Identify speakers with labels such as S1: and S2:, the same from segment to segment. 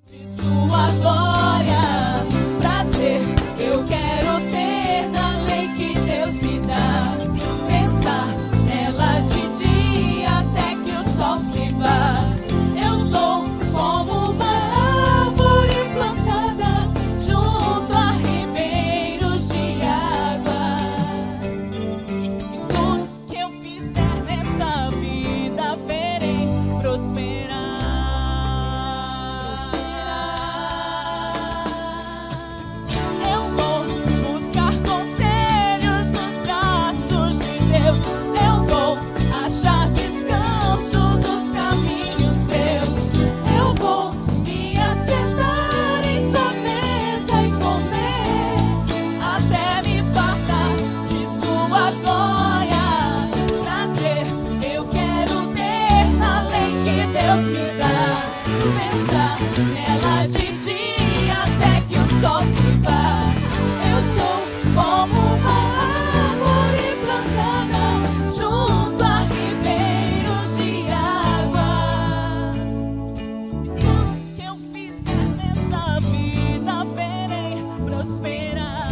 S1: De sua glória, prazer, eu quero ter na lei que Deus me dá. Pensar nela de dia até que o sol se vá. Eu sou como uma árvore plantada junto a ribeiros de águas. E tudo que eu fizer nessa vida verei prosperar. Eu vou buscar conselhos nos braços de Deus. Eu vou achar descanso dos caminhos seus. Eu vou me assentar em sua mesa e comer até me fartar de sua glória. Prazer, eu quero ter na lei que Deus me dá. Pensar nela de dia até que o sol se vá. Eu sou como uma árvore plantada junto a ribeiros de águas. E tudo que eu fizer nessa vida verei prosperar.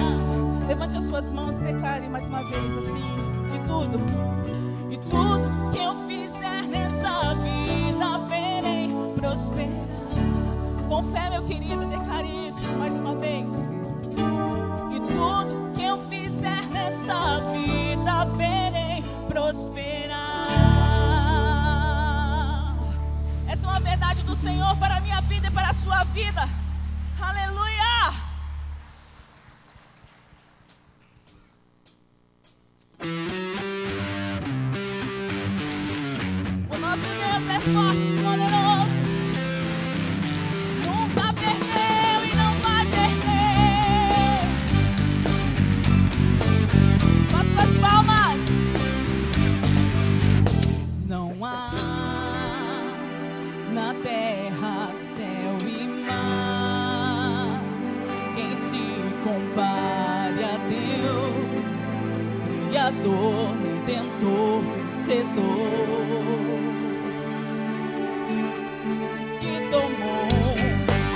S1: Levante as suas mãos e declare mais uma vez assim. E tudo que eu fizer nessa vida verei prosperar. Com fé, meu querido, declare isso mais uma vez. E tudo que eu fizer nessa vida verei prosperar. Essa é uma verdade do Senhor para a minha vida e para a sua vida. Aleluia! O nosso Deus é forte e poderoso. Nunca perdeu e não vai perder. Faça as palmas. Não há na terra, céu e mar quem se compare a Deus, Criador, Redentor, Vencedor, que tomou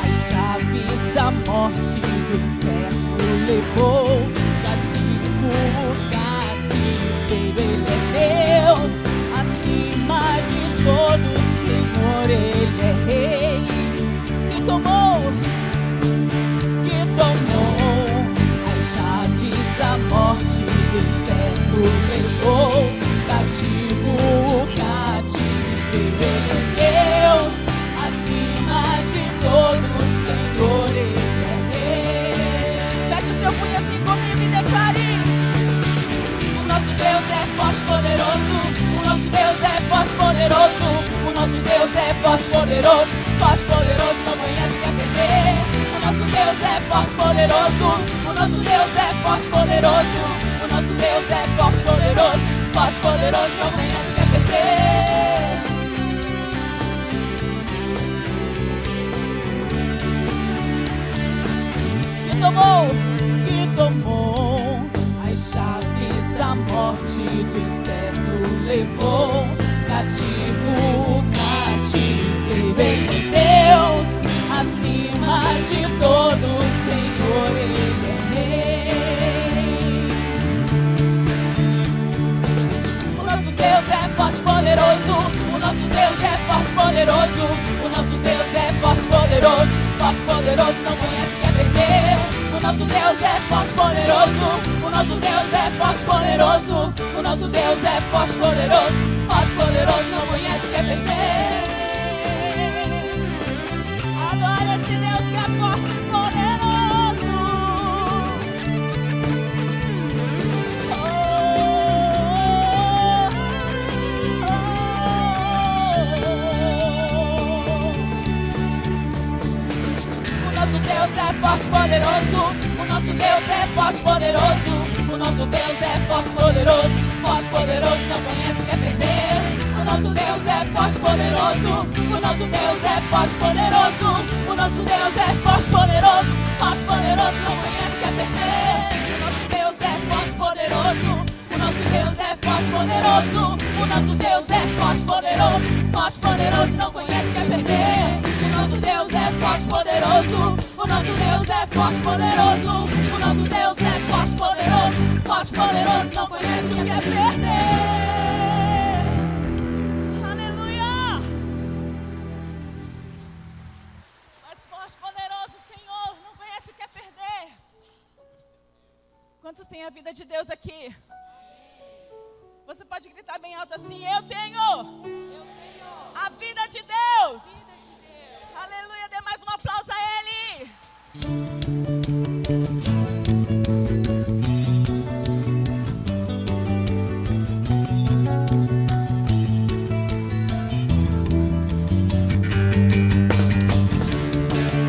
S1: as chaves da morte do inferno, levou cativo o cativeiro. Ele é Deus, acima de todo, Senhor, Ele é Rei, que tomou as chaves da morte do inferno, levou cativo o cativeiro. Ele é Deus, acima de todo, Senhor, Ele é Rei. Feche o seu punho assim comigo e declare: o nosso Deus é forte e poderoso. O nosso Deus é forte e poderoso. O nosso Deus é forte e poderoso. Forte e poderoso, não conhece, quer perder. O nosso Deus é forte e poderoso. O nosso Deus é forte e poderoso. O nosso Deus é forte e poderoso. Forte e poderoso, não conhece, quer perder. Que tomou as chaves da morte do inferno, levou cativo o cativeiro. Ele é Deus, acima de todo, Senhor, Ele é Rei. O nosso Deus é forte e poderoso. O nosso Deus é forte e poderoso. O nosso Deus é forte e poderoso. Forte e poderoso, não conhece, quer perder. O nosso Deus é forte e poderoso. O nosso Deus é forte e poderoso. O nosso Deus é forte e poderoso. Forte e poderoso, não conhece, quer perder. Adore esse Deus que é forte e poderoso. O nosso Deus é forte e poderoso. O nosso Deus é forte e poderoso. O nosso Deus é forte e poderoso. Forte e poderoso, não conhece, quer perder. O nosso Deus é forte e poderoso. O nosso Deus é forte e poderoso. O nosso Deus é forte e poderoso. Forte e poderoso, não conhece, quer perder. O nosso Deus é forte e poderoso. O nosso Deus é forte e poderoso. O nosso Deus é forte e poderoso. Forte e poderoso, não conhece, quer perder. O nosso Deus é forte e poderoso. O nosso Deus é forte e poderoso. O nosso Deus é forte e poderoso. Forte e poderoso, não conhece quem quer perder. Aleluia. Mas forte e poderoso, Senhor, não conhece o que quer perder. Quantos têm a vida de Deus aqui? Você pode gritar bem alto assim: eu tenho a vida de Deus. Aleluia, dê mais um aplauso a Ele.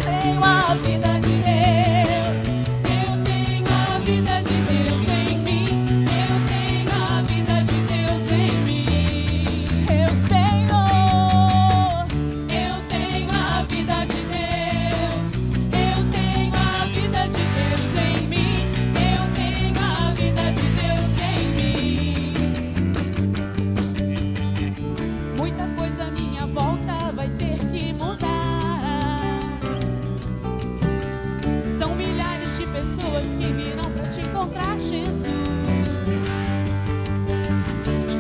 S1: Tenho a vida de Deus. Eu tenho a vida de Deus em mim. Eu tenho a vida de Deus em mim. Eu tenho a vida de Deus. Eu tenho a vida de Deus em mim. Eu tenho a vida de Deus em mim. Muita coisa à minha volta vai ter que mudar. São milhares de pessoas que virão para te encontrar, Jesus.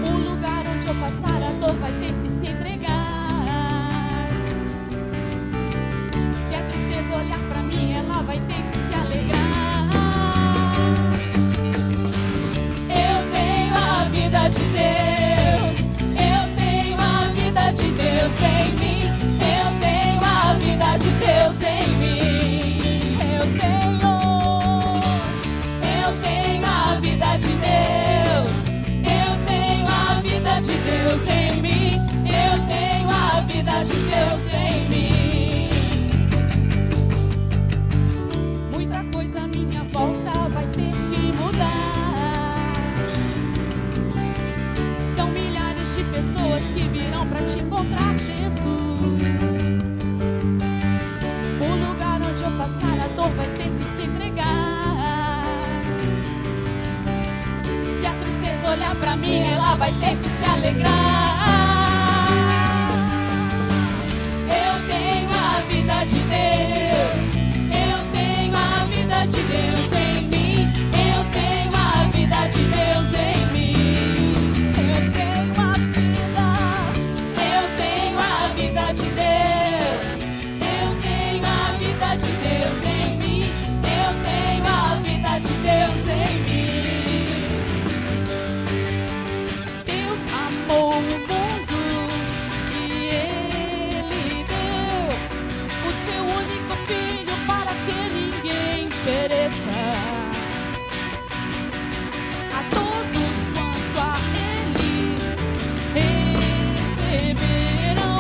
S1: O lugar onde eu passar, a dor vai ter que se entregar. Se a tristeza olhar para mim, ela vai ter que se alegrar. Eu tenho a vida de Deus. Eu tenho a vida de Deus em mim. Eu tenho a vida de Deus em mim. Eu tenho a vida de Deus. Eu tenho a vida de Deus em mim. Eu tenho a vida de Deus em mim. Muita coisa à minha volta vai ter que mudar. São milhares de pessoas que virão para te encontrar, Jesus. O lugar onde eu passar, a dor vai ter que se entregar. Se a tristeza olhar pra mim, ela vai ter que se alegrar. Eu tenho a vida de Deus. Eu tenho a vida de Deus em mim. Eu tenho a vida de Deus em mim. Eu tenho a vida. Eu tenho a vida de Deus. Eu tenho a vida de Deus em mim. Eu tenho a vida de Deus em mim. Deus amou o mundo e Ele deu o seu único filho para que ninguém pereça. A todos quanto a Ele receberão,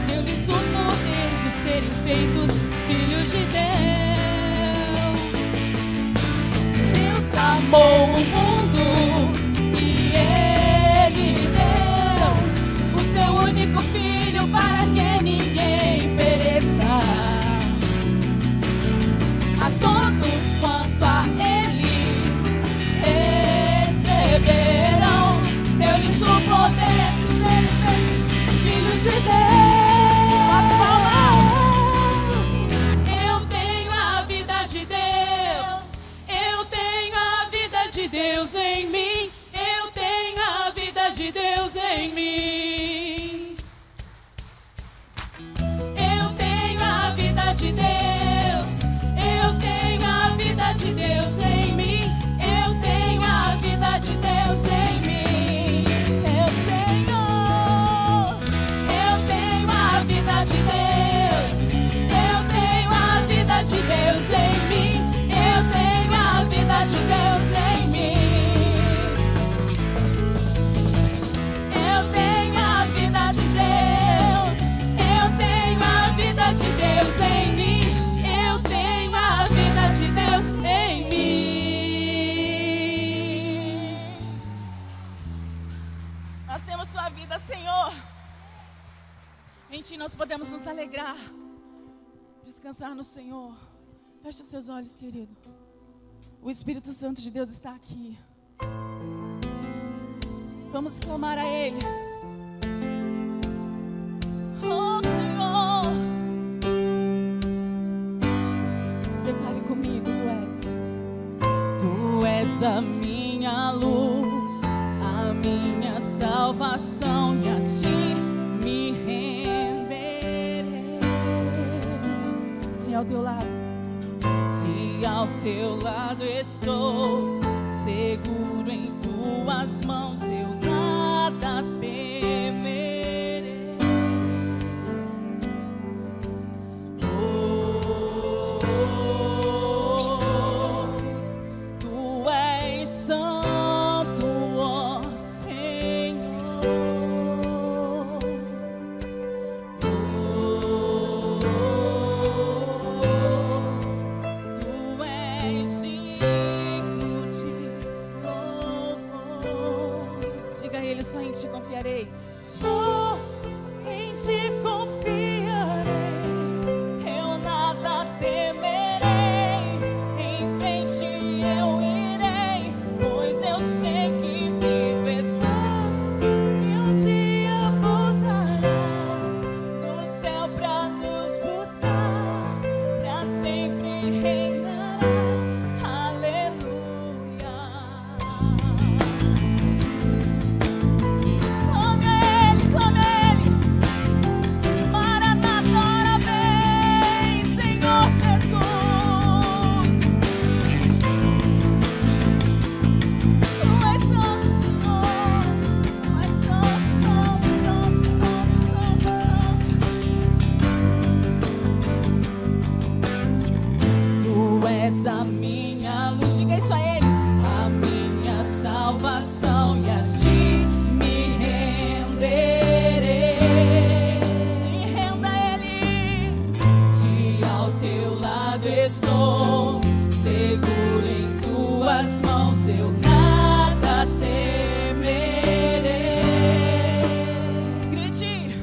S1: deu-lhes o poder de serem feitos filhos de Deus. Deus amou o mundo e Ele deu o seu único filho para que ninguém pereça. A todos quanto a Ele receberão, deu-lhes o poder de serem feitos filhos de Deus. As palavras. Eu tenho a vida de Deus. Eu tenho a vida de Deus em mim. Eu tenho a vida de Deus em mim. Eu tenho a vida de Deus. Eu tenho a vida de Deus em mim. Eu tenho a vida de Deus em mim. Eu tenho a vida de Deus. Eu tenho a vida de Deus em mim. Eu tenho a vida de Deus em mim. Eu tenho a vida de Deus. Eu tenho a vida de Deus em mim. Eu tenho a vida de Deus em mim. Nós temos sua vida, Senhor. Em Ti nós podemos nos alegrar, descansar no Senhor. Feche os seus olhos, querido. O Espírito Santo de Deus está aqui. Vamos clamar a Ele. Oh, Senhor. a minha luz, a minha salvação, e a ti me renderei. Se ao teu lado, se ao teu lado estou, seguro em tuas mãos, eu nada temerei. Tu és santo, ó Senhor. Tu és digno de louvor. Diga a Ele: só em ti confiarei. Só em ti confiarei. Eu nada temerei. Em frente eu irei, pois eu sei que vivo estás e um dia voltarás do céu pra nos buscar, pra sempre reinarás. Aleluia. Clame a Ele, clame a Ele. Maranata, ora vem, Senhor Jesus. Tu és santo, Senhor. Tu és santo, santo, santo, santo, santo. Tu és a minha luz, diga isso a Ele. A minha salvação, e a ti me renderei. Se renda a Ele. Se ao teu lado estou, seguro em tuas mãos, eu nada temerei. Grite.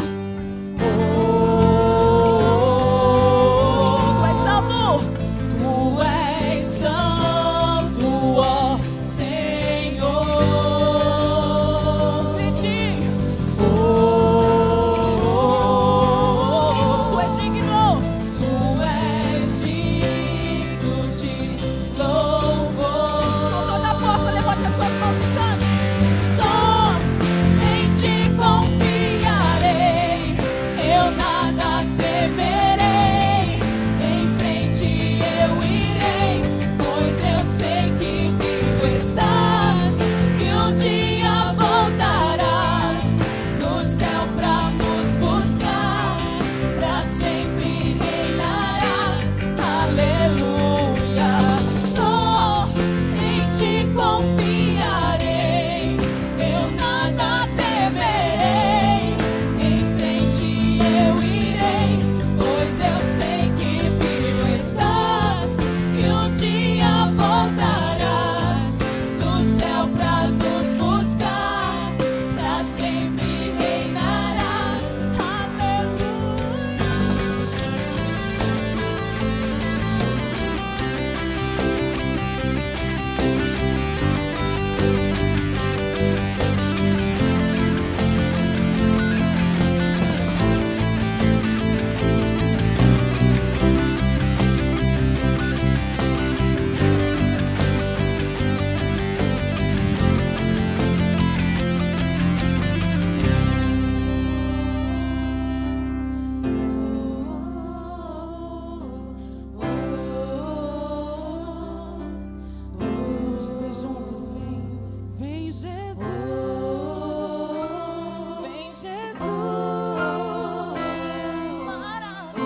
S1: Tu és santo. Tu és santo, ó Senhor. Grite. Tu és digno. Tu és digno de louvor. Com toda a força, levante as suas mãos e cante. Só em ti confiarei, eu nada temerei. Em frente eu irei, pois eu sei que vivo estás e um dia voltarás do céu pra nos buscar, pra sempre reinarás. Aleluia. Só em ti confiarei, eu nada temerei. Em frente eu irei, pois eu sei que vivo estás e um dia voltarás do céu pra nos buscar, pra sempre reinarás. Aleluia. Vamos dizer juntos: vem, vem Jesus, vem Jesus. Maranata,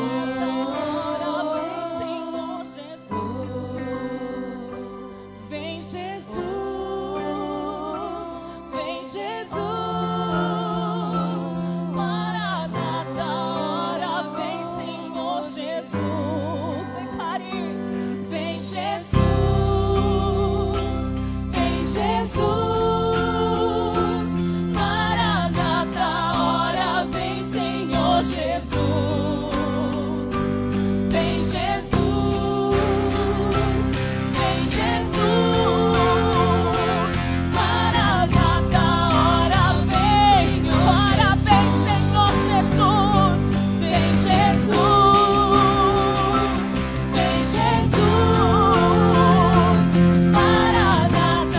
S1: ora vem, Senhor Jesus. Vem Jesus, vem Jesus. Maranata, ora vem, Senhor Jesus. Declare: vem Jesus, vem Jesus. Maranata, ora vem, Senhor Jesus. Vem Jesus, vem Jesus. Maranata, ora vem, Senhor Jesus. Vem Jesus, vem Jesus. Maranata,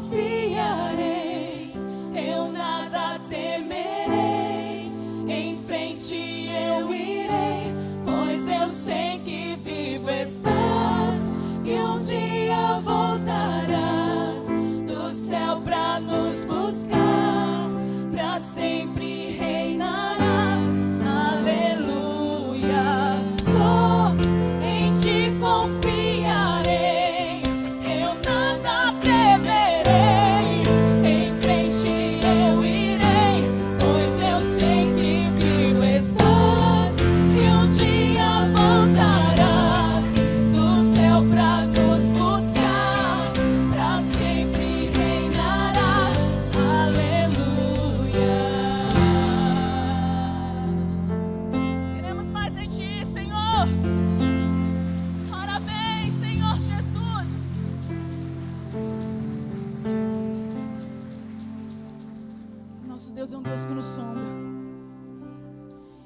S1: confiarei, eu nada temerei, em frente eu irei, pois eu sei que vivo estás e um dia voltarás do céu pra nos buscar, pra sempre reinarás. Aleluia. Só em ti confiarei, eu nada temerei, em frente eu irei, pois eu sei que vivo estás e um dia voltarás do céu pra nos buscar, pra sempre reinarás. Aleluia. Queremos mais de ti, Senhor. Ora vem, Senhor Jesus. Nosso Deus é um Deus que nos sonda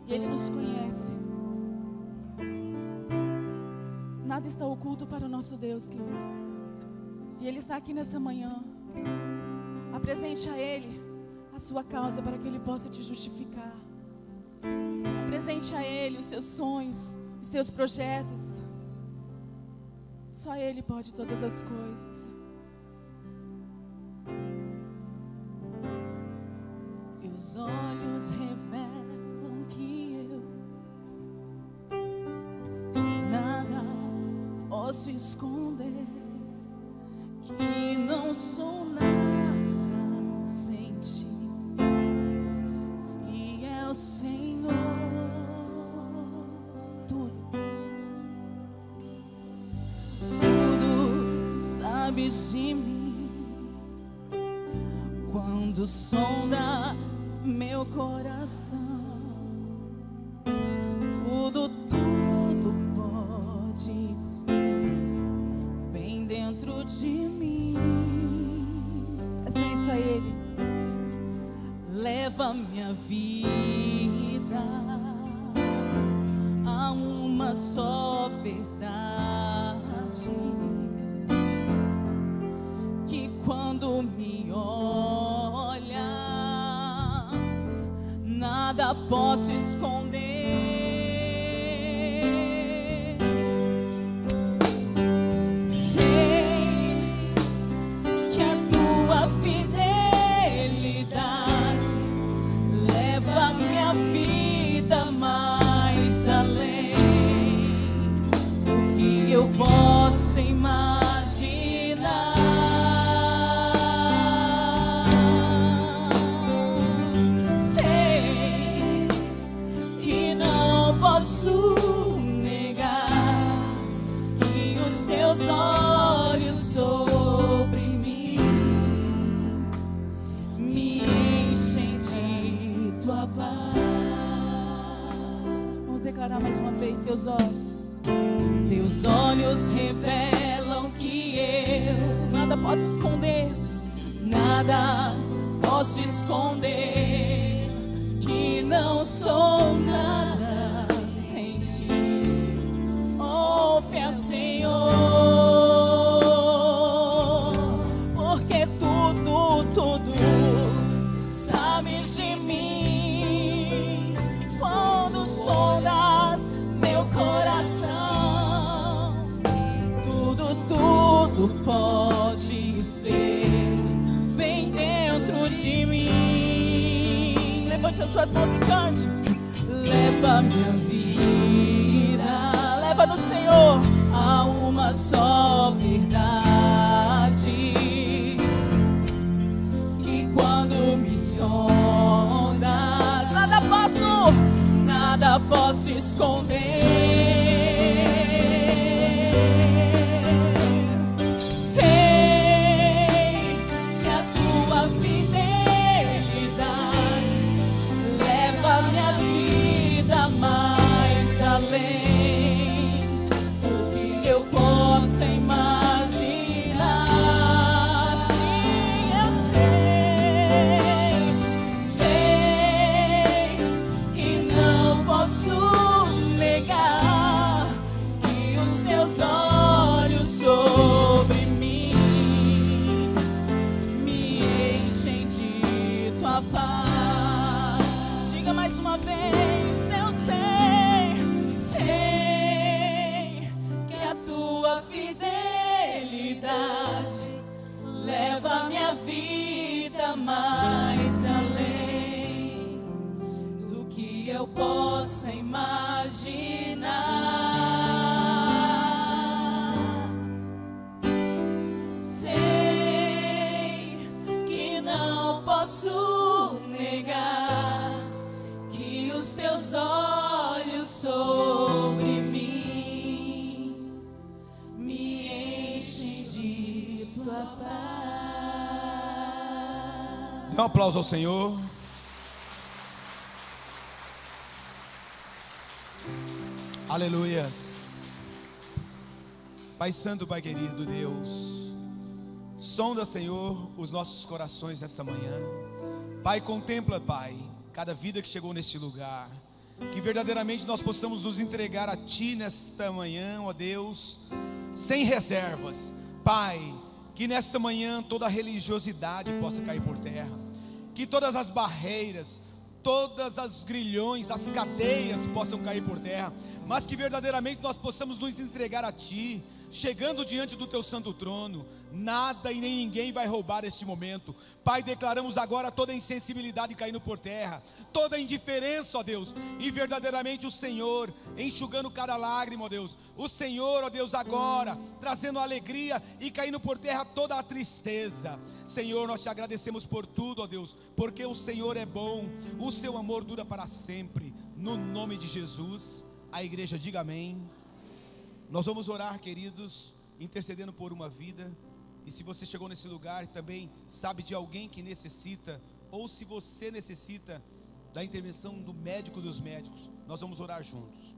S1: e Ele nos conhece. Nada está oculto para o nosso Deus, querido. E Ele está aqui nessa manhã. Apresente a Ele a sua causa para que Ele possa te justificar. Apresente a Ele os seus sonhos, os seus projetos. Só Ele pode todas as coisas. Teus olhos revelam que eu nada posso esconder, que não sou nada sem ti, fiel Senhor. Tudo sabes de mim quando sondas meu coração. Tudo podes ver bem dentro de mim. Peça isso a Ele. Leva minha vida a uma só verdade, que quando me olhas, nada posso esconder. Sei que a tua fidelidade leva minha vida mais além do que eu posso imaginar. Sei que não posso negar que os teus olhos sobre mim me enchem de tua paz. Vamos declarar mais uma vez. Teus olhos revelam que eu nada posso esconder, nada posso esconder, que não sou nada sem ti, oh fiel Senhor, porque tudo sabes de mim quando sondas meu coração. Tudo podes ver bem dentro de mim. Levante as suas mãos e cante. Leva minha vida, leva no Senhor a uma só verdade, que quando me sondas, nada posso esconder. Sei que a tua fidelidade leva minha vida mais além do que eu possa imaginar. Sim, eu sei que não posso negar paz. Diga mais uma vez, eu sei que a tua fidelidade leva minha vida mais além do que eu possa imaginar. Sei que não posso negar que os teus olhos sobre mim me enchem de tua paz.
S2: Dê um aplauso ao Senhor. Aleluias. Pai Santo, Pai querido Deus, sonda, Senhor, os nossos corações nesta manhã. Pai, contempla, Pai, cada vida que chegou neste lugar. Que verdadeiramente nós possamos nos entregar a Ti nesta manhã, ó Deus, sem reservas. Pai, que nesta manhã toda a religiosidade possa cair por terra. Que todas as barreiras, todas as grilhões, as cadeias possam cair por terra. Mas que verdadeiramente nós possamos nos entregar a Ti, chegando diante do Teu santo trono. Nada e nem ninguém vai roubar este momento. Pai, declaramos agora toda insensibilidade caindo por terra, toda indiferença, ó Deus, e verdadeiramente o Senhor enxugando cada lágrima, ó Deus. O Senhor, ó Deus, agora trazendo alegria e caindo por terra toda a tristeza. Senhor, nós te agradecemos por tudo, ó Deus, porque o Senhor é bom, o seu amor dura para sempre. No nome de Jesus, a igreja diga amém. Nós vamos orar, queridos, intercedendo por uma vida. E se você chegou nesse lugar e também sabe de alguém que necessita, ou se você necessita da intervenção do médico dos médicos, nós vamos orar juntos.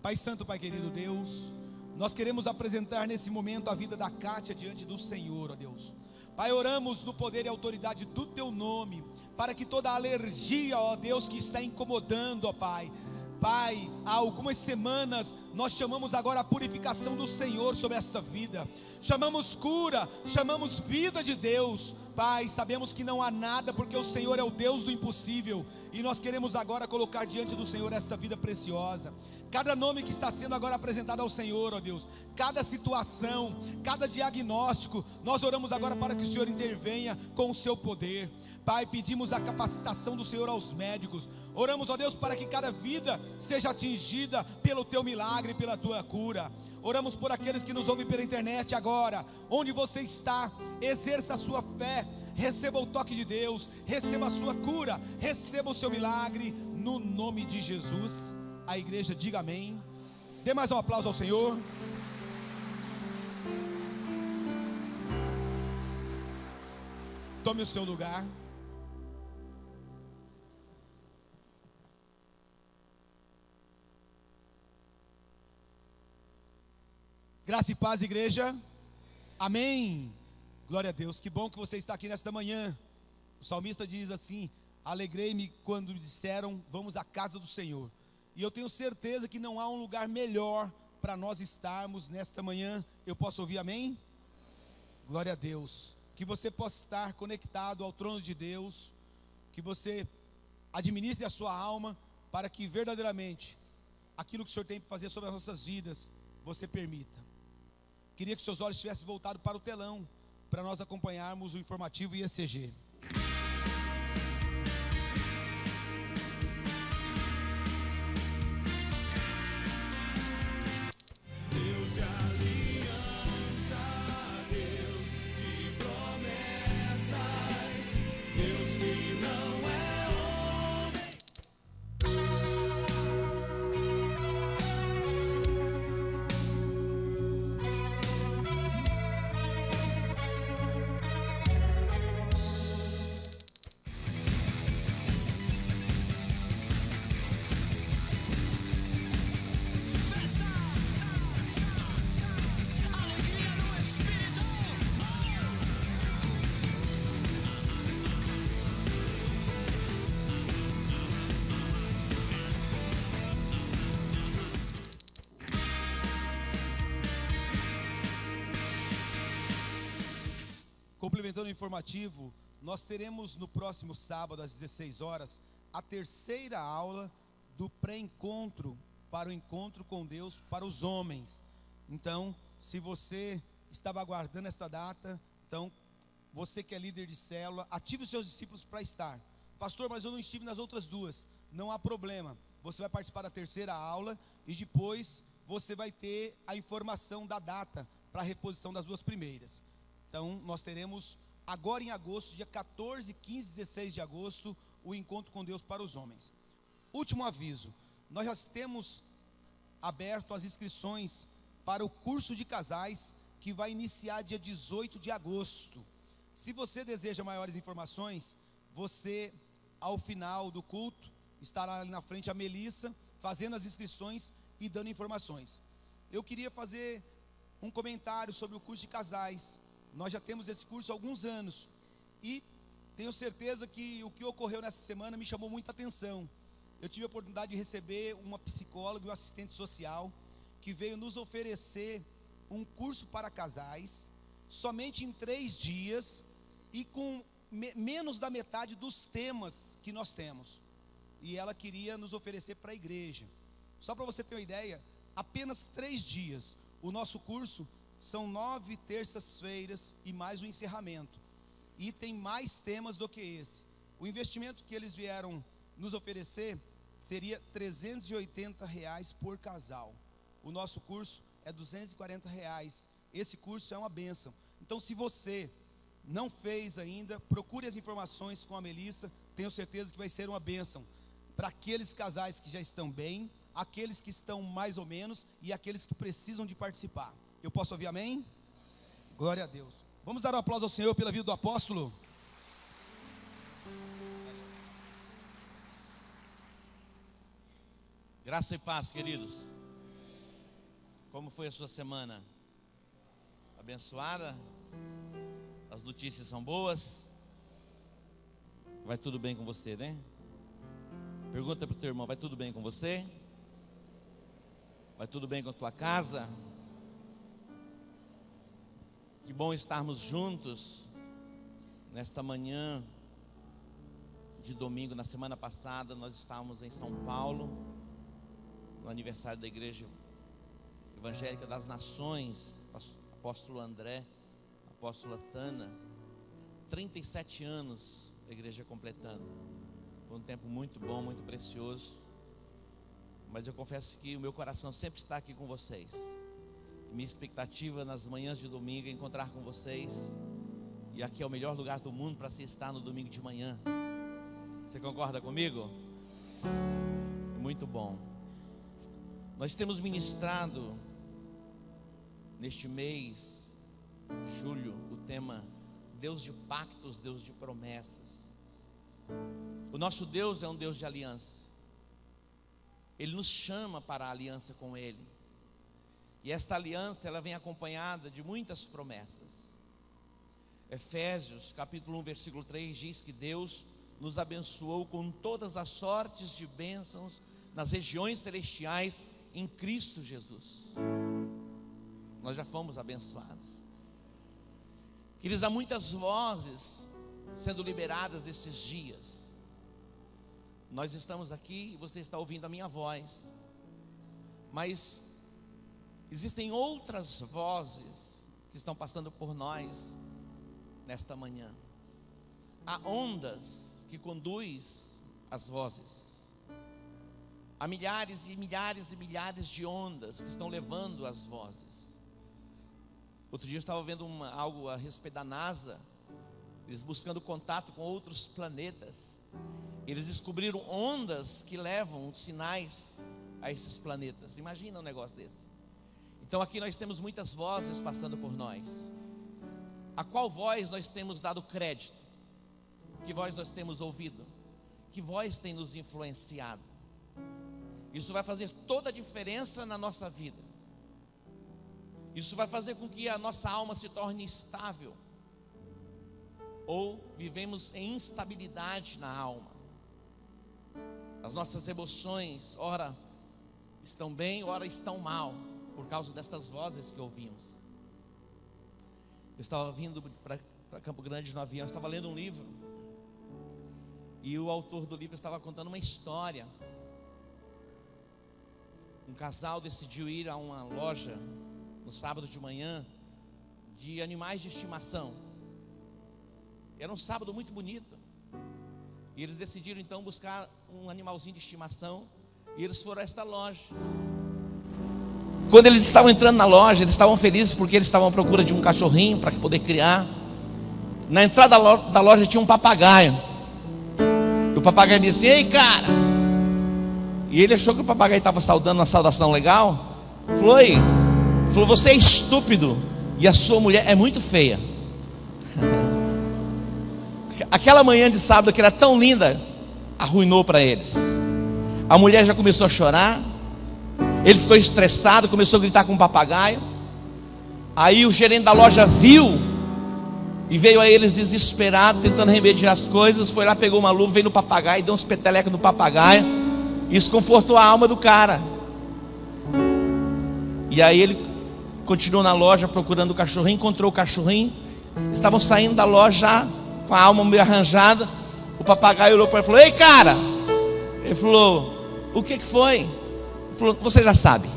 S2: Pai Santo, Pai querido Deus, nós queremos apresentar nesse momento a vida da Kátia diante do Senhor, ó Deus. Pai, oramos no poder e autoridade do Teu nome, para que toda alergia, ó Deus, que está incomodando, ó Pai, há algumas semanas nós chamamos agora a purificação do Senhor sobre esta vida, chamamos cura, chamamos vida de Deus. Pai, sabemos que não há nada, porque o Senhor é o Deus do impossível, e nós queremos agora colocar diante do Senhor esta vida preciosa. Cada nome que está sendo agora apresentado ao Senhor, ó Deus, cada situação, cada diagnóstico, nós oramos agora para que o Senhor intervenha com o seu poder. Pai, pedimos a capacitação do Senhor aos médicos. Oramos, ó Deus, para que cada vida seja atingida pelo Teu milagre, pela Tua cura. Oramos por aqueles que nos ouvem pela internet agora. Onde você está, exerça a sua fé, receba o toque de Deus, receba a sua cura, receba o seu milagre, no nome de Jesus. A igreja diga amém. Dê mais um aplauso ao Senhor. Tome o seu lugar. Graça e paz, igreja. Amém. Glória a Deus. Que bom que você está aqui nesta manhã. O salmista diz assim: alegrei-me quando disseram, vamos à casa do Senhor. E eu tenho certeza que não há um lugar melhor para nós estarmos nesta manhã. Eu posso ouvir amém? Glória a Deus. Que você possa estar conectado ao trono de Deus, que você administre a sua alma, para que verdadeiramente aquilo que o Senhor tem para fazer sobre as nossas vidas, você permita. Queria que seus olhos estivessem voltados para o telão, para nós acompanharmos o informativo IECG. Complementando o informativo, nós teremos no próximo sábado, às 16 horas, a terceira aula do pré-encontro para o encontro com Deus para os homens. Então, se você estava aguardando esta data, então, você que é líder de célula, ative os seus discípulos para estar. Pastor, mas eu não estive nas outras duas. Não há problema, você vai participar da terceira aula e depois você vai ter a informação da data para a reposição das duas primeiras. Então, nós teremos agora em agosto, dia 14, 15, 16 de agosto, o encontro com Deus para os homens. Último aviso, nós já temos aberto as inscrições para o curso de casais, que vai iniciar dia 18 de agosto. Se você deseja maiores informações, você, ao final do culto, estará ali na frente a Melissa, fazendo as inscrições e dando informações. Eu queria fazer um comentário sobre o curso de casais. Nós já temos esse curso há alguns anos, e tenho certeza que o que ocorreu nessa semana me chamou muita atenção. Eu tive a oportunidade de receber uma psicóloga e um assistente social, que veio nos oferecer um curso para casais, somente em 3 dias, e com menos da metade dos temas que nós temos. E ela queria nos oferecer para a igreja. Só para você ter uma ideia, apenas 3 dias. O nosso curso são 9 terças-feiras e mais o encerramento. E tem mais temas do que esse. O investimento que eles vieram nos oferecer seria R$380 por casal. O nosso curso é R$240. Esse curso é uma bênção. Então, se você não fez ainda, procure as informações com a Melissa. Tenho certeza que vai ser uma bênção para aqueles casais que já estão bem, aqueles que estão mais ou menos e aqueles que precisam de participar. Eu posso ouvir amém? Glória a Deus. Vamos dar um aplauso ao Senhor pela vida do apóstolo.
S3: Graça e paz, queridos. Como foi a sua semana? Abençoada? As notícias são boas? Vai tudo bem com você, né? Pergunta para o teu irmão, vai tudo bem com você? Vai tudo bem com a tua casa? Que bom estarmos juntos nesta manhã de domingo. Na semana passada nós estávamos em São Paulo, no aniversário da Igreja Evangélica das Nações, apóstolo André, apóstola Tana, 37 anos a igreja completando. Foi um tempo muito bom, muito precioso. Mas eu confesso que o meu coração sempre está aqui com vocês. Minha expectativa nas manhãs de domingo é encontrar com vocês. E aqui é o melhor lugar do mundo para se estar no domingo de manhã. Você concorda comigo? Muito bom. Nós temos ministrado neste mês, julho, o tema Deus de pactos, Deus de promessas. O nosso Deus é um Deus de aliança. Ele nos chama para a aliança com Ele. E esta aliança, ela vem acompanhada de muitas promessas. Efésios, capítulo 1, versículo 3, diz que Deus nos abençoou com todas as sortes de bênçãos nas regiões celestiais em Cristo Jesus. Nós já fomos abençoados. Queridos, há muitas vozes sendo liberadas nesses dias. Nós estamos aqui e você está ouvindo a minha voz, mas existem outras vozes que estão passando por nós nesta manhã. Há ondas que conduz as vozes. Há milhares e milhares e milhares de ondas que estão levando as vozes. Outro dia eu estava vendo algo a respeito da NASA. Eles buscando contato com outros planetas. Eles descobriram ondas que levam sinais a esses planetas. Imagina um negócio desse. Então aqui nós temos muitas vozes passando por nós. A qual voz nós temos dado crédito? Que voz nós temos ouvido? Que voz tem nos influenciado? Isso vai fazer toda a diferença na nossa vida. Isso vai fazer com que a nossa alma se torne estável, ou vivemos em instabilidade na alma. As nossas emoções, ora estão bem, ora estão mal, por causa destas vozes que ouvimos. Eu estava vindo para Campo Grande no avião. Eu estava lendo um livro e o autor do livro estava contando uma história. Um casal decidiu ir a uma loja no sábado de manhã de animais de estimação. Era um sábado muito bonito. E eles decidiram então buscar um animalzinho de estimação. E eles foram a esta loja. Quando eles estavam entrando na loja, eles estavam felizes porque eles estavam à procura de um cachorrinho para poder criar. Na entrada da loja tinha um papagaio. E o papagaio disse: ei, cara. E ele achou que o papagaio estava saudando uma saudação legal. Falou: ei. Falou: você é estúpido e a sua mulher é muito feia. Aquela manhã de sábado que era tão linda arruinou para eles. A mulher já começou a chorar. Ele ficou estressado, começou a gritar com o papagaio. Aí o gerente da loja viu e veio a eles desesperado, tentando remediar as coisas. Foi lá, pegou uma luva, veio no papagaio, deu uns petelecos no papagaio. Isso confortou a alma do cara. E aí ele continuou na loja procurando o cachorrinho. Encontrou o cachorrinho. Estavam saindo da loja já com a alma meio arranjada. O papagaio olhou para ele e falou: ei, cara. Ele falou: o que foi? Ele falou: você já sabe.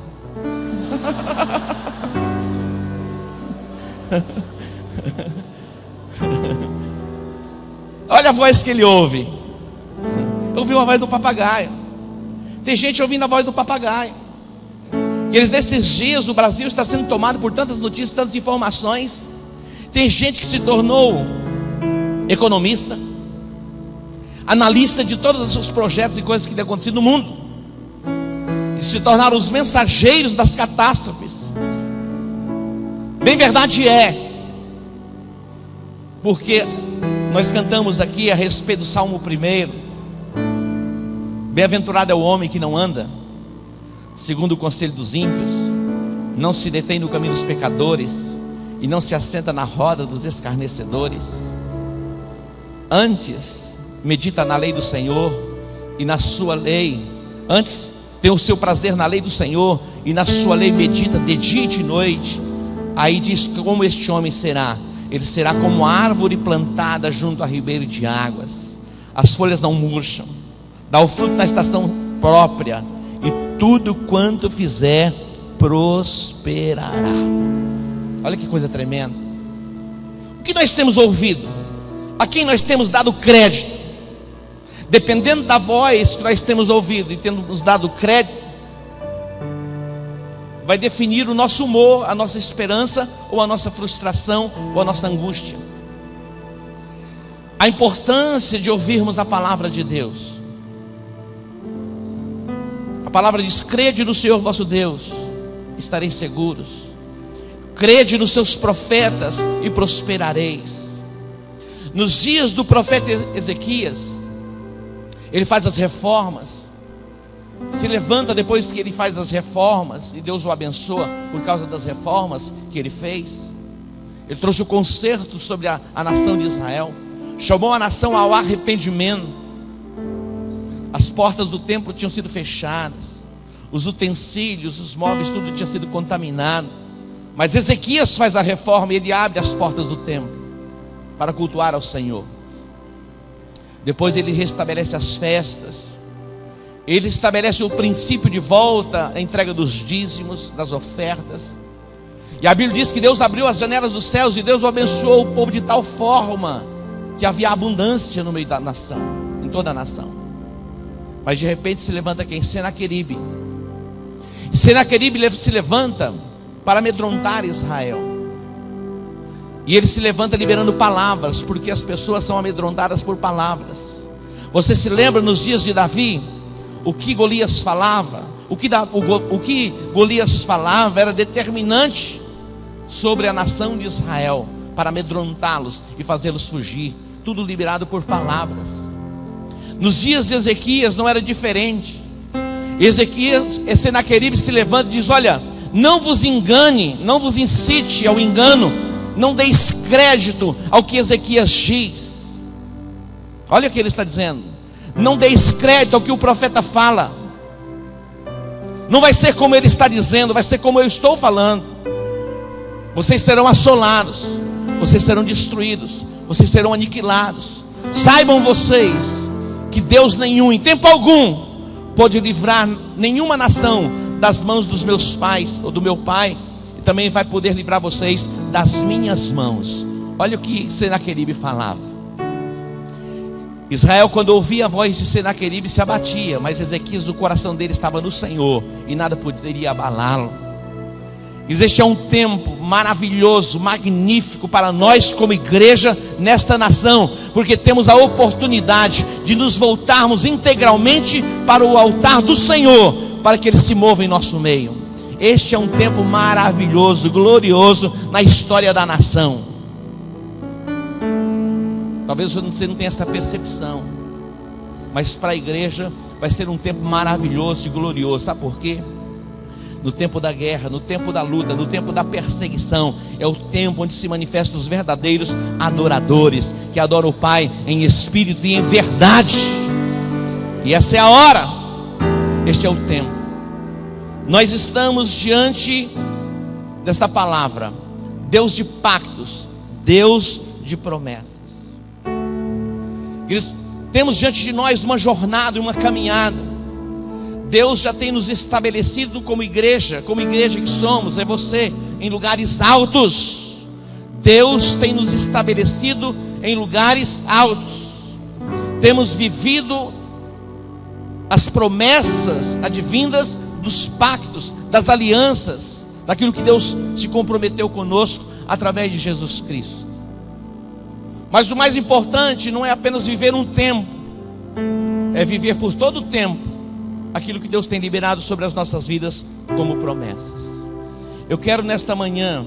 S3: Olha a voz que ele ouve. Ouviu a voz do papagaio. Tem gente ouvindo a voz do papagaio. Que nesses dias o Brasil está sendo tomado por tantas notícias, tantas informações. Tem gente que se tornou economista, analista de todos os projetos e coisas que têm acontecido no mundo, e se tornaram os mensageiros das catástrofes. Bem verdade é, porque nós cantamos aqui a respeito do Salmo 1. Bem-aventurado é o homem que não anda segundo o conselho dos ímpios, não se detém no caminho dos pecadores e não se assenta na roda dos escarnecedores. Antes medita na lei do Senhor e na sua lei. Antes tem o seu prazer na lei do Senhor e na sua lei medita de dia e de noite. Aí diz como este homem será. Ele será como árvore plantada junto a ribeiro de águas. As folhas não murcham, dá o fruto na estação própria, e tudo quanto fizer prosperará. Olha que coisa tremenda. O que nós temos ouvido? A quem nós temos dado crédito? Dependendo da voz que nós temos ouvido e tendo nos dado crédito, vai definir o nosso humor, a nossa esperança, ou a nossa frustração, ou a nossa angústia. A importância de ouvirmos a palavra de Deus. A palavra diz: crede no Senhor vosso Deus, estareis seguros. Crede nos seus profetas e prosperareis. Nos dias do profeta Ezequias, ele faz as reformas. Se levanta depois que ele faz as reformas, e Deus o abençoa por causa das reformas que ele fez. Ele trouxe o conserto sobre a nação de Israel, chamou a nação ao arrependimento. As portas do templo tinham sido fechadas, os utensílios, os móveis, tudo tinha sido contaminado. Mas Ezequias faz a reforma e ele abre as portas do templo para cultuar ao Senhor. Depois ele restabelece as festas. Ele estabelece o princípio de volta, a entrega dos dízimos, das ofertas. E a Bíblia diz que Deus abriu as janelas dos céus e Deus abençoou o povo de tal forma que havia abundância no meio da nação, em toda a nação. Mas de repente se levanta quem? Senaqueribe. E Senaqueribe se levanta para amedrontar Israel. E ele se levanta liberando palavras, porque as pessoas são amedrontadas por palavras. Você se lembra nos dias de Davi? O que Golias falava? O que Golias falava era determinante sobre a nação de Israel, para amedrontá-los e fazê-los fugir. Tudo liberado por palavras. Nos dias de Ezequias não era diferente. Senaqueribe se levanta e diz: olha, não vos engane, não vos incite ao engano, não deis crédito ao que Ezequias diz. Olha o que ele está dizendo: não deis crédito ao que o profeta fala. Não vai ser como ele está dizendo, vai ser como eu estou falando. Vocês serão assolados, vocês serão destruídos, vocês serão aniquilados. Saibam vocês que Deus nenhum, em tempo algum, pode livrar nenhuma nação das mãos dos meus pais ou do meu pai, e também vai poder livrar vocês das minhas mãos. Olha o que Senaqueribe falava. Israel, quando ouvia a voz de Senaqueribe, se abatia, mas Ezequias, o coração dele estava no Senhor, e nada poderia abalá-lo. Este é um tempo maravilhoso, magnífico para nós como igreja nesta nação, porque temos a oportunidade de nos voltarmos integralmente para o altar do Senhor, para que Ele se mova em nosso meio. Este é um tempo maravilhoso, glorioso na história da nação. Talvez você não tenha essa percepção, mas para a igreja vai ser um tempo maravilhoso e glorioso. Sabe por quê? No tempo da guerra, no tempo da luta, no tempo da perseguição, é o tempo onde se manifestam os verdadeiros adoradores, que adoram o Pai em espírito e em verdade. E essa é a hora, este é o tempo. Nós estamos diante desta palavra, Deus de pactos, Deus de promessas. Temos diante de nós uma jornada, uma caminhada. Deus já tem nos estabelecido como igreja que somos, é você, em lugares altos. Deus tem nos estabelecido em lugares altos. Temos vivido as promessas advindas dos pactos, das alianças, daquilo que Deus se comprometeu conosco através de Jesus Cristo. Mas o mais importante não é apenas viver um tempo, é viver por todo o tempo aquilo que Deus tem liberado sobre as nossas vidas como promessas. Eu quero nesta manhã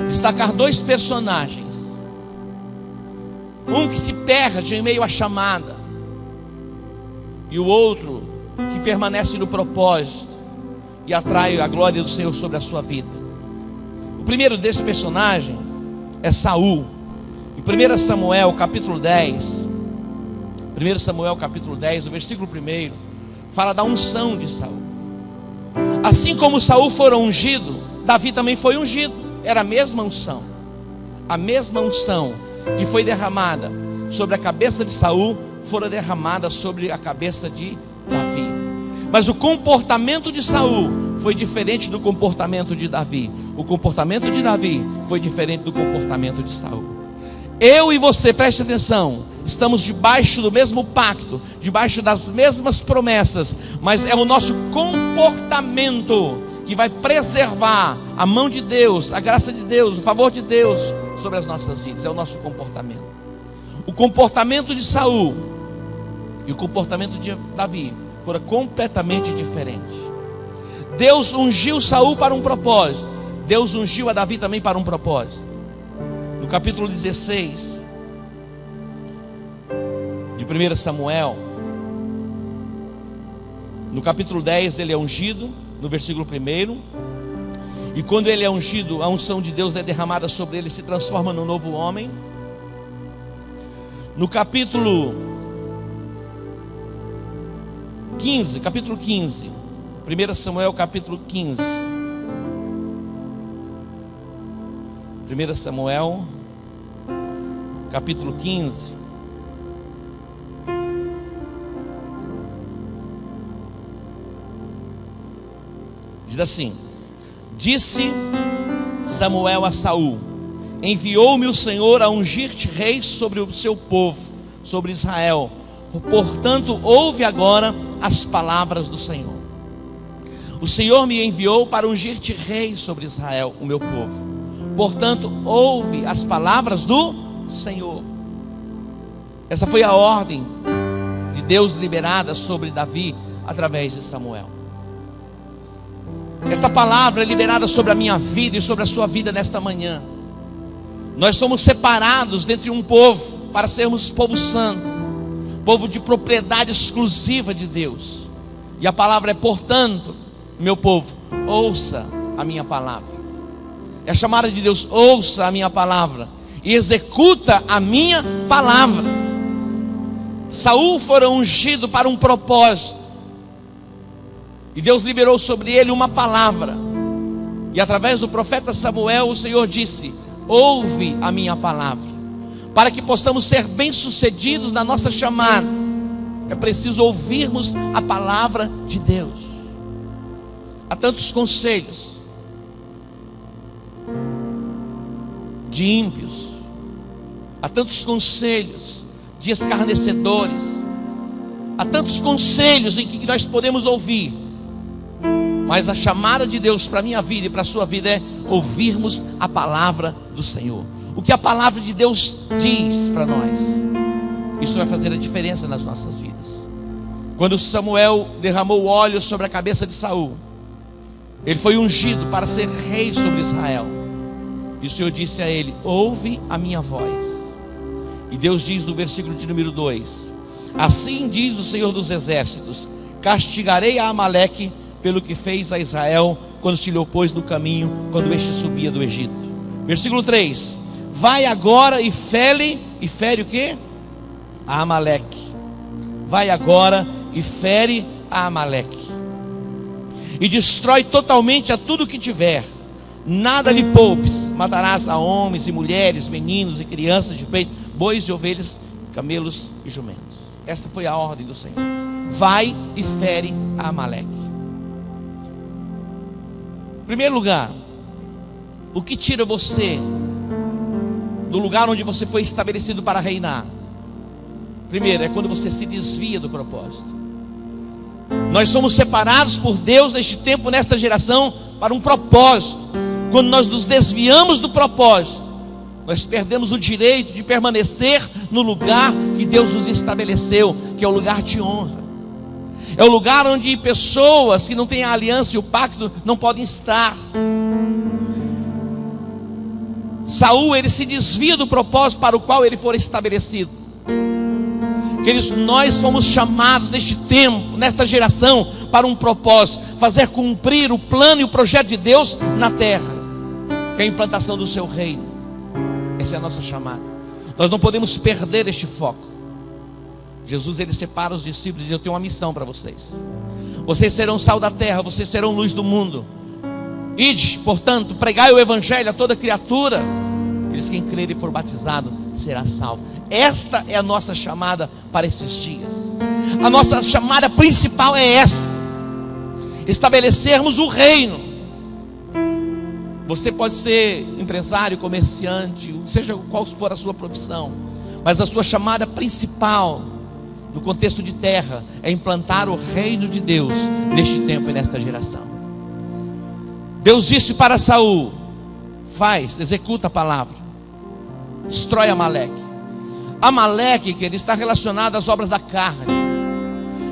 S3: destacar dois personagens. Um que se perde em meio à chamada, e o outro que permanece no propósito e atrai a glória do Senhor sobre a sua vida. O primeiro desse personagem é Saul. Em 1 Samuel capítulo 10, 1 Samuel capítulo 10, o versículo 1, fala da unção de Saul. Assim como Saul foi ungido, Davi também foi ungido. Era a mesma unção que foi derramada sobre a cabeça de Saul, fora derramada sobre a cabeça de Davi. Mas o comportamento de Saul foi diferente do comportamento de Davi. O comportamento de Davi foi diferente do comportamento de Saul. Eu e você, preste atenção, estamos debaixo do mesmo pacto, debaixo das mesmas promessas, mas é o nosso comportamento que vai preservar a mão de Deus, a graça de Deus, o favor de Deus sobre as nossas vidas. É o nosso comportamento. O comportamento de Saul e o comportamento de Davi foram completamente diferentes. Deus ungiu Saul para um propósito, Deus ungiu a Davi também para um propósito. No capítulo 16 de 1 Samuel, no capítulo 10 ele é ungido, no versículo 1, e quando ele é ungido, a unção de Deus é derramada sobre ele, se transforma num novo homem. No capítulo 15, 1 Samuel capítulo 15, 1 Samuel capítulo 15, diz assim: disse Samuel a Saul: enviou-me o Senhor a ungir-te rei sobre o seu povo, sobre Israel. Portanto, ouve agora as palavras do Senhor. O Senhor me enviou para ungir-te rei sobre Israel, o meu povo. Portanto, ouve as palavras do Senhor. Essa foi a ordem de Deus liberada sobre Davi através de Samuel. Essa palavra é liberada sobre a minha vida e sobre a sua vida nesta manhã. Nós somos separados dentre um povo para sermos povo santo, povo de propriedade exclusiva de Deus. E a palavra é: portanto, meu povo, ouça a minha palavra. É a chamada de Deus: ouça a minha palavra e executa a minha palavra. Saul foi ungido para um propósito, e Deus liberou sobre ele uma palavra. E através do profeta Samuel, o Senhor disse: ouve a minha palavra. Para que possamos ser bem-sucedidos na nossa chamada, é preciso ouvirmos a palavra de Deus. Há tantos conselhos de ímpios, há tantos conselhos de escarnecedores, há tantos conselhos em que nós podemos ouvir, mas a chamada de Deus para a minha vida e para a sua vida é ouvirmos a palavra do Senhor. O que a palavra de Deus diz para nós, isso vai fazer a diferença nas nossas vidas. Quando Samuel derramou óleo sobre a cabeça de Saul, ele foi ungido para ser rei sobre Israel, e o Senhor disse a ele: ouve a minha voz. E Deus diz no versículo de número 2: assim diz o Senhor dos exércitos: castigarei a Amaleque pelo que fez a Israel quando se lhe opôs no caminho, quando este subia do Egito. Versículo 3: vai agora e fere o que? A Amaleque. Vai agora e fere a Amaleque, e destrói totalmente a tudo que tiver, nada lhe poupes. Matarás a homens e mulheres, meninos e crianças de peito, bois e ovelhas, camelos e jumentos. Essa foi a ordem do Senhor. Vai e fere a Amaleque. Em primeiro lugar, o que tira você do lugar onde você foi estabelecido para reinar? Primeiro, é quando você se desvia do propósito. Nós somos separados por Deus neste tempo, nesta geração, para um propósito. Quando nós nos desviamos do propósito, nós perdemos o direito de permanecer no lugar que Deus nos estabeleceu, que é o lugar de honra. É o lugar onde pessoas que não têm a aliança e o pacto não podem estar. Saul, ele se desvia do propósito para o qual ele for estabelecido. Queridos, nós fomos chamados neste tempo, nesta geração, para um propósito: fazer cumprir o plano e o projeto de Deus na terra, que é a implantação do seu reino. Essa é a nossa chamada. Nós não podemos perder este foco. Jesus, ele separa os discípulos e diz: eu tenho uma missão para vocês. Vocês serão sal da terra, vocês serão luz do mundo. Ide, portanto, pregai o evangelho a toda criatura. Eles, quem crer e for batizado será salvo. Esta é a nossa chamada para esses dias. A nossa chamada principal é esta: estabelecermos o reino. Você pode ser empresário, comerciante, seja qual for a sua profissão, mas a sua chamada principal no contexto de terra é implantar o reino de Deus neste tempo e nesta geração. Deus disse para Saul: executa a palavra, destrói Amaleque. Amaleque, que ele está relacionado às obras da carne.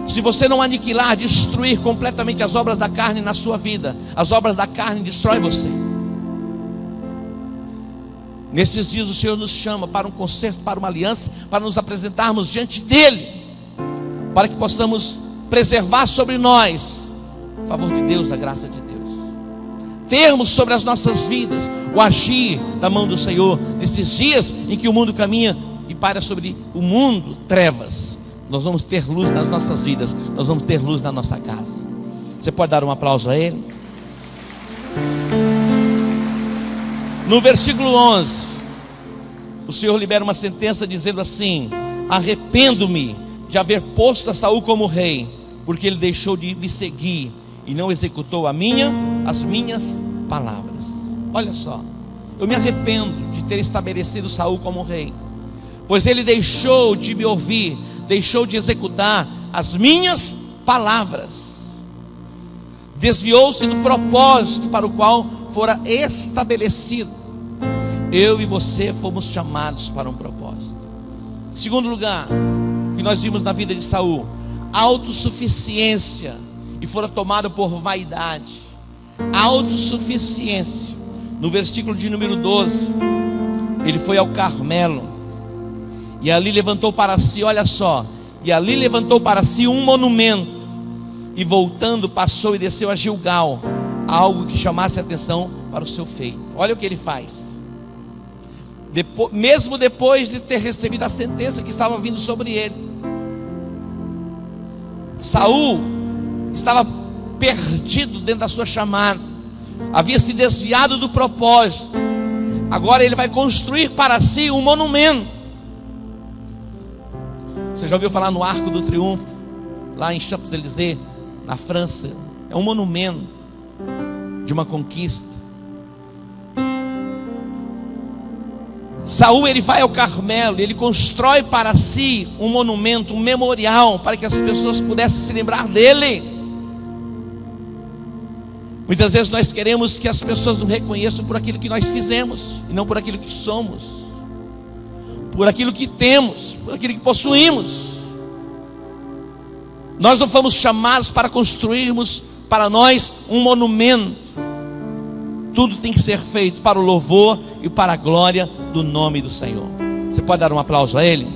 S3: Se você não aniquilar, destruir completamente as obras da carne na sua vida, as obras da carne destroem você. Nesses dias o Senhor nos chama para um concerto, para uma aliança, para nos apresentarmos diante dEle, para que possamos preservar sobre nós o favor de Deus, a graça de Deus, termos sobre as nossas vidas o agir da mão do Senhor. Nesses dias em que o mundo caminha e para sobre o mundo trevas, nós vamos ter luz nas nossas vidas, nós vamos ter luz na nossa casa. Você pode dar um aplauso a Ele? No versículo 11, o Senhor libera uma sentença dizendo assim: arrependo-me de haver posto a Saul como rei, porque ele deixou de me seguir e não executou as minhas palavras. Olha só, eu me arrependo de ter estabelecido Saul como rei, pois ele deixou de me ouvir, deixou de executar as minhas palavras, desviou-se do propósito para o qual fora estabelecido. Eu e você fomos chamados para um propósito. Segundo lugar, que nós vimos na vida de Saul: autossuficiência, e fora tomado por vaidade. Autossuficiência. No versículo de número 12, ele foi ao Carmelo, e ali levantou para si, olha só, e ali levantou para si um monumento, e voltando passou e desceu a Gilgal, algo que chamasse a atenção para o seu feito. Olha o que ele faz. Mesmo depois de ter recebido a sentença que estava vindo sobre ele, Saul estava perdido dentro da sua chamada, havia se desviado do propósito, agora ele vai construir para si um monumento. Você já ouviu falar no Arco do Triunfo, lá em Champs-Élysées, na França? É um monumento de uma conquista. Saul, ele vai ao Carmelo, ele constrói para si um monumento, um memorial, para que as pessoas pudessem se lembrar dele. Muitas vezes nós queremos que as pessoas nos reconheçam por aquilo que nós fizemos, e não por aquilo que somos, por aquilo que temos, por aquilo que possuímos. Nós não fomos chamados para construirmos para nós um monumento. Tudo tem que ser feito para o louvor e para a glória do nome do Senhor. Você pode dar um aplauso a Ele?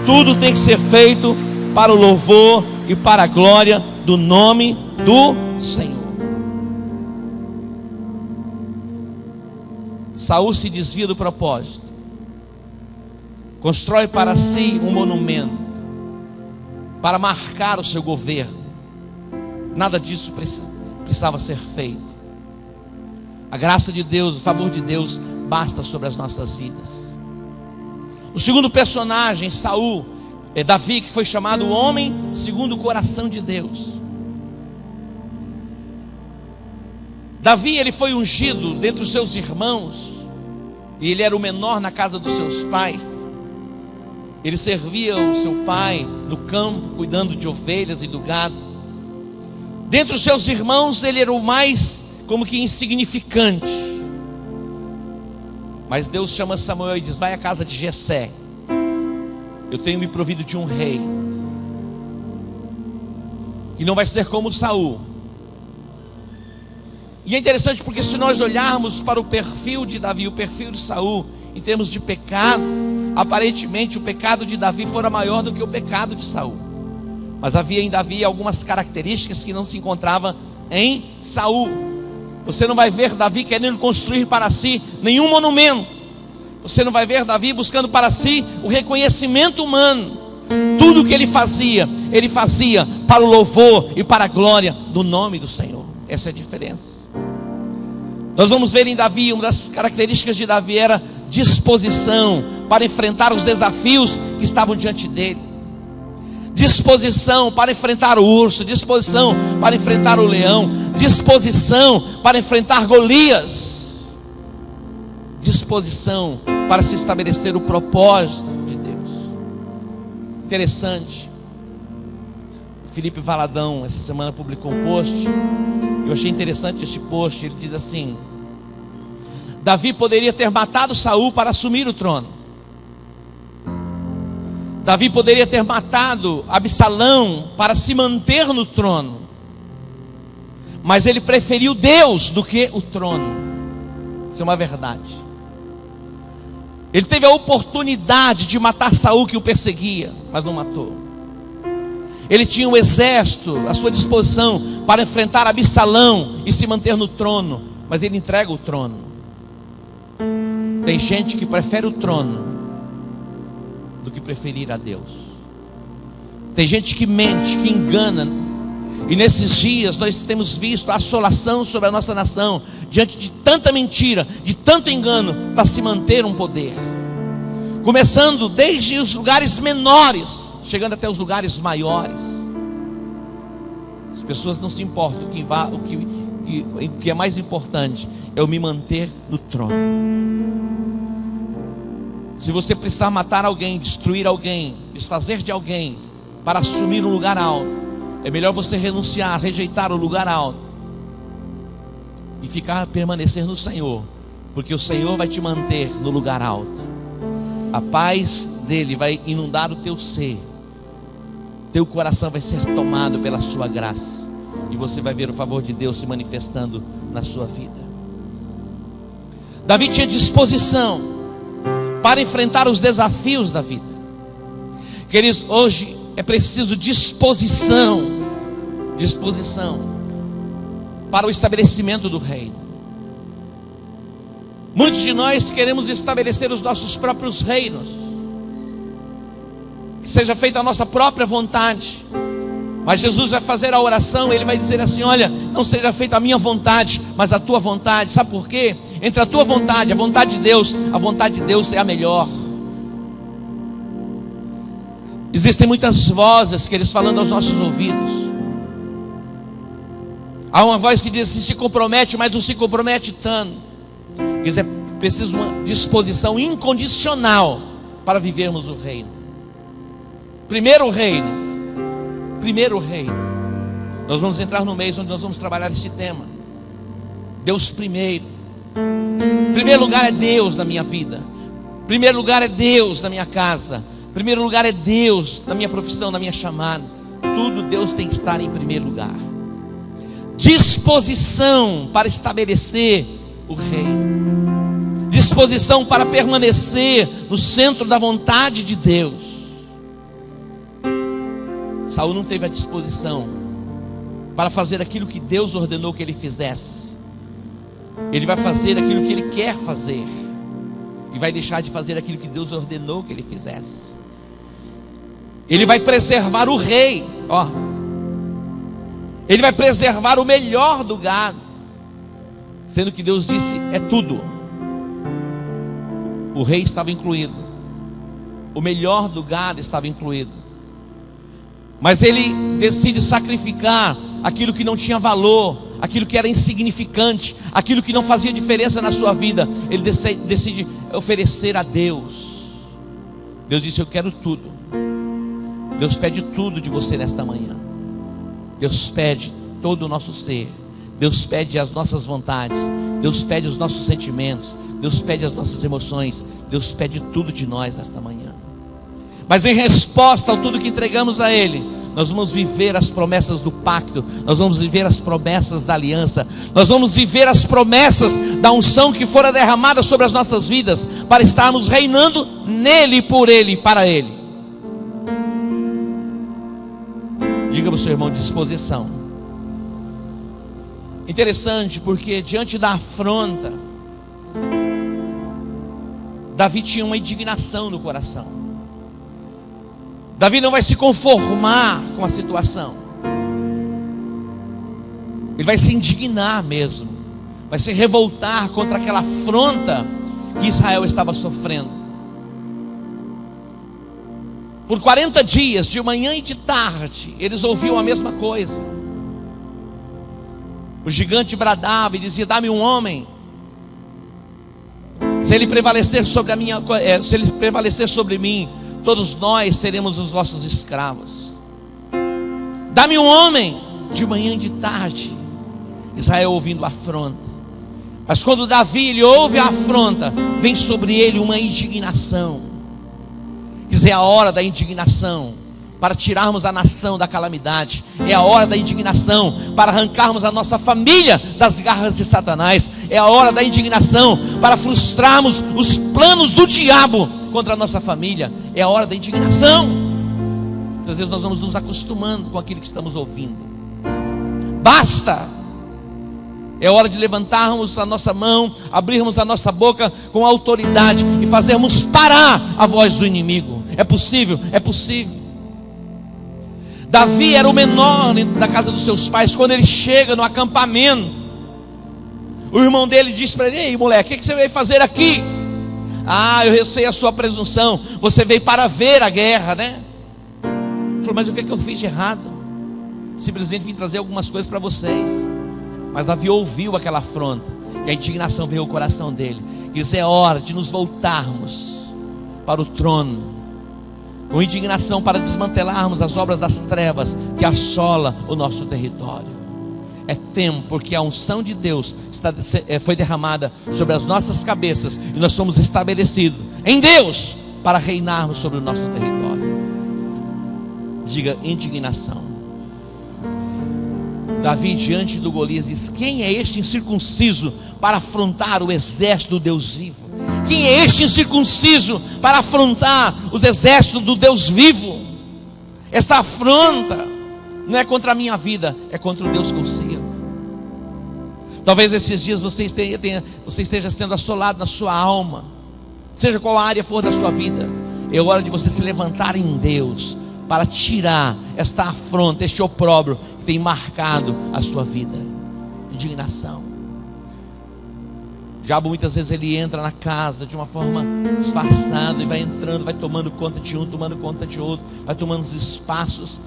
S3: Tudo tem que ser feito para o louvor e para a glória do nome do Senhor. Saul se desvia do propósito, constrói para si um monumento para marcar o seu governo. Nada disso precisava ser feito. A graça de Deus, o favor de Deus basta sobre as nossas vidas. O segundo personagem, Saul, é Davi, que foi chamado o homem segundo o coração de Deus. Davi, ele foi ungido dentre os seus irmãos, e ele era o menor na casa dos seus pais. Ele servia o seu pai no campo, cuidando de ovelhas e do gado. Dentre os seus irmãos, ele era o mais como que insignificante. Mas Deus chama Samuel e diz: vai à casa de Jessé, eu tenho me provido de um rei, que não vai ser como Saul. E é interessante porque se nós olharmos para o perfil de Davi e o perfil de Saul, em termos de pecado, aparentemente o pecado de Davi fora maior do que o pecado de Saul. Mas havia em Davi algumas características que não se encontravam em Saul. Você não vai ver Davi querendo construir para si nenhum monumento. Você não vai ver Davi buscando para si o reconhecimento humano. Tudo o que ele fazia para o louvor e para a glória do nome do Senhor. Essa é a diferença. Nós vamos ver em Davi, uma das características de Davi era disposição para enfrentar os desafios que estavam diante dele. Disposição para enfrentar o urso, disposição para enfrentar o leão, disposição para enfrentar Golias, disposição para se estabelecer o propósito de Deus. Interessante, o Felipe Valadão essa semana publicou um post. Eu achei interessante este post. Ele diz assim: Davi poderia ter matado Saul para assumir o trono. Davi poderia ter matado Absalão para se manter no trono, mas ele preferiu Deus do que o trono. Isso é uma verdade. Ele teve a oportunidade de matar Saul, que o perseguia, mas não matou. Ele tinha um exército à sua disposição para enfrentar Absalão e se manter no trono, mas ele entrega o trono. Tem gente que prefere o trono do que preferir a Deus. Tem gente que mente, que engana. E nesses dias nós temos visto a assolação sobre a nossa nação, diante de tanta mentira, de tanto engano, para se manter um poder. Começando desde os lugares menores, chegando até os lugares maiores. As pessoas não se importam. O que é mais importante é eu me manter no trono. Se você precisar matar alguém, destruir alguém, desfazer de alguém para assumir um lugar alto, é melhor você renunciar, rejeitar o lugar alto e permanecer no Senhor, porque o Senhor vai te manter no lugar alto. A paz dele vai inundar o teu ser, teu coração vai ser tomado pela sua graça, e você vai ver o favor de Deus se manifestando na sua vida. Davi tinha disposição para enfrentar os desafios da vida. Queridos, hoje é preciso disposição para o estabelecimento do reino. Muitos de nós queremos estabelecer os nossos próprios reinos, que seja feita a nossa própria vontade, Mas Jesus vai fazer a oração, ele vai dizer assim: olha, não seja feita a minha vontade, mas a tua vontade. Sabe por quê? Entre a tua vontade e a vontade de Deus, a vontade de Deus é a melhor. Existem muitas vozes que eles falando aos nossos ouvidos. Há uma voz que diz assim: se compromete, mas não se compromete tanto. Diz: é preciso uma disposição incondicional para vivermos o reino. Primeiro reino. Nós vamos entrar no mês onde nós vamos trabalhar este tema. Deus primeiro. Primeiro lugar é Deus na minha vida. Primeiro lugar é Deus na minha casa. Primeiro lugar é Deus na minha profissão, na minha chamada. Tudo Deus tem que estar em primeiro lugar. Disposição para estabelecer o reino. Disposição para permanecer no centro da vontade de Deus. Saul não teve a disposição para fazer aquilo que Deus ordenou que ele fizesse. Ele vai fazer aquilo que ele quer fazer e vai deixar de fazer aquilo que Deus ordenou que ele fizesse. Ele vai preservar o rei, ó. Ele vai preservar o melhor do gado, sendo que Deus disse: é tudo. O rei estava incluído, o melhor do gado estava incluído. Mas ele decide sacrificar aquilo que não tinha valor, aquilo que era insignificante, aquilo que não fazia diferença na sua vida. Ele decide oferecer a Deus. Deus disse: eu quero tudo. Deus pede tudo de você nesta manhã. Deus pede todo o nosso ser. Deus pede as nossas vontades. Deus pede os nossos sentimentos. Deus pede as nossas emoções. Deus pede tudo de nós nesta manhã. Mas em resposta a tudo que entregamos a Ele, nós vamos viver as promessas do pacto. Nós vamos viver as promessas da aliança. Nós vamos viver as promessas da unção que fora derramada sobre as nossas vidas, para estarmos reinando nele, por Ele e para Ele. Diga para o seu irmão: disposição. Interessante, porque diante da afronta, Davi tinha uma indignação no coração. Davi não vai se conformar com a situação. Ele vai se indignar mesmo. Vai se revoltar contra aquela afronta que Israel estava sofrendo. Por 40 dias, de manhã e de tarde, eles ouviam a mesma coisa. O gigante bradava e dizia: dá-me um homem. Se ele prevalecer sobre mim, todos nós seremos os vossos escravos. Dá-me um homem. De manhã e de tarde, Israel ouvindo a afronta. Mas quando Davi ele ouve a afronta, vem sobre ele uma indignação. Quer dizer, é a hora da indignação para tirarmos a nação da calamidade. É a hora da indignação para arrancarmos a nossa família das garras de Satanás. É a hora da indignação para frustrarmos os planos do diabo contra a nossa família. É a hora da indignação. Muitas vezes nós vamos nos acostumando com aquilo que estamos ouvindo. Basta. É hora de levantarmos a nossa mão, abrirmos a nossa boca com autoridade e fazermos parar a voz do inimigo. É possível? É possível. Davi era o menor da casa dos seus pais. Quando ele chega no acampamento, o irmão dele diz para ele: ei moleque, o que você veio fazer aqui? Ah, eu sei a sua presunção, você veio para ver a guerra, né? Ele falou: mas o que eu fiz de errado? Simplesmente vim trazer algumas coisas para vocês. Mas Davi ouviu aquela afronta, e a indignação veio ao coração dele. Diz: é hora de nos voltarmos para o trono, com indignação para desmantelarmos as obras das trevas que assola o nosso território. É tempo, porque a unção de Deus foi derramada sobre as nossas cabeças, e nós somos estabelecidos em Deus para reinarmos sobre o nosso território. Diga: indignação. Davi, diante do Golias, diz: quem é este incircunciso para afrontar o exército do Deus vivo? Quem é este incircunciso para afrontar os exércitos do Deus vivo? Esta afronta não é contra a minha vida, é contra o Deus que eu sirvo. Talvez esses dias você esteja sendo assolado na sua alma, seja qual a área for da sua vida. É hora de você se levantar em Deus para tirar esta afronta, este opróbrio que tem marcado a sua vida. Indignação. O diabo muitas vezes ele entra na casa de uma forma disfarçada e vai entrando, vai tomando conta de um, tomando conta de outro, vai tomando os espaços,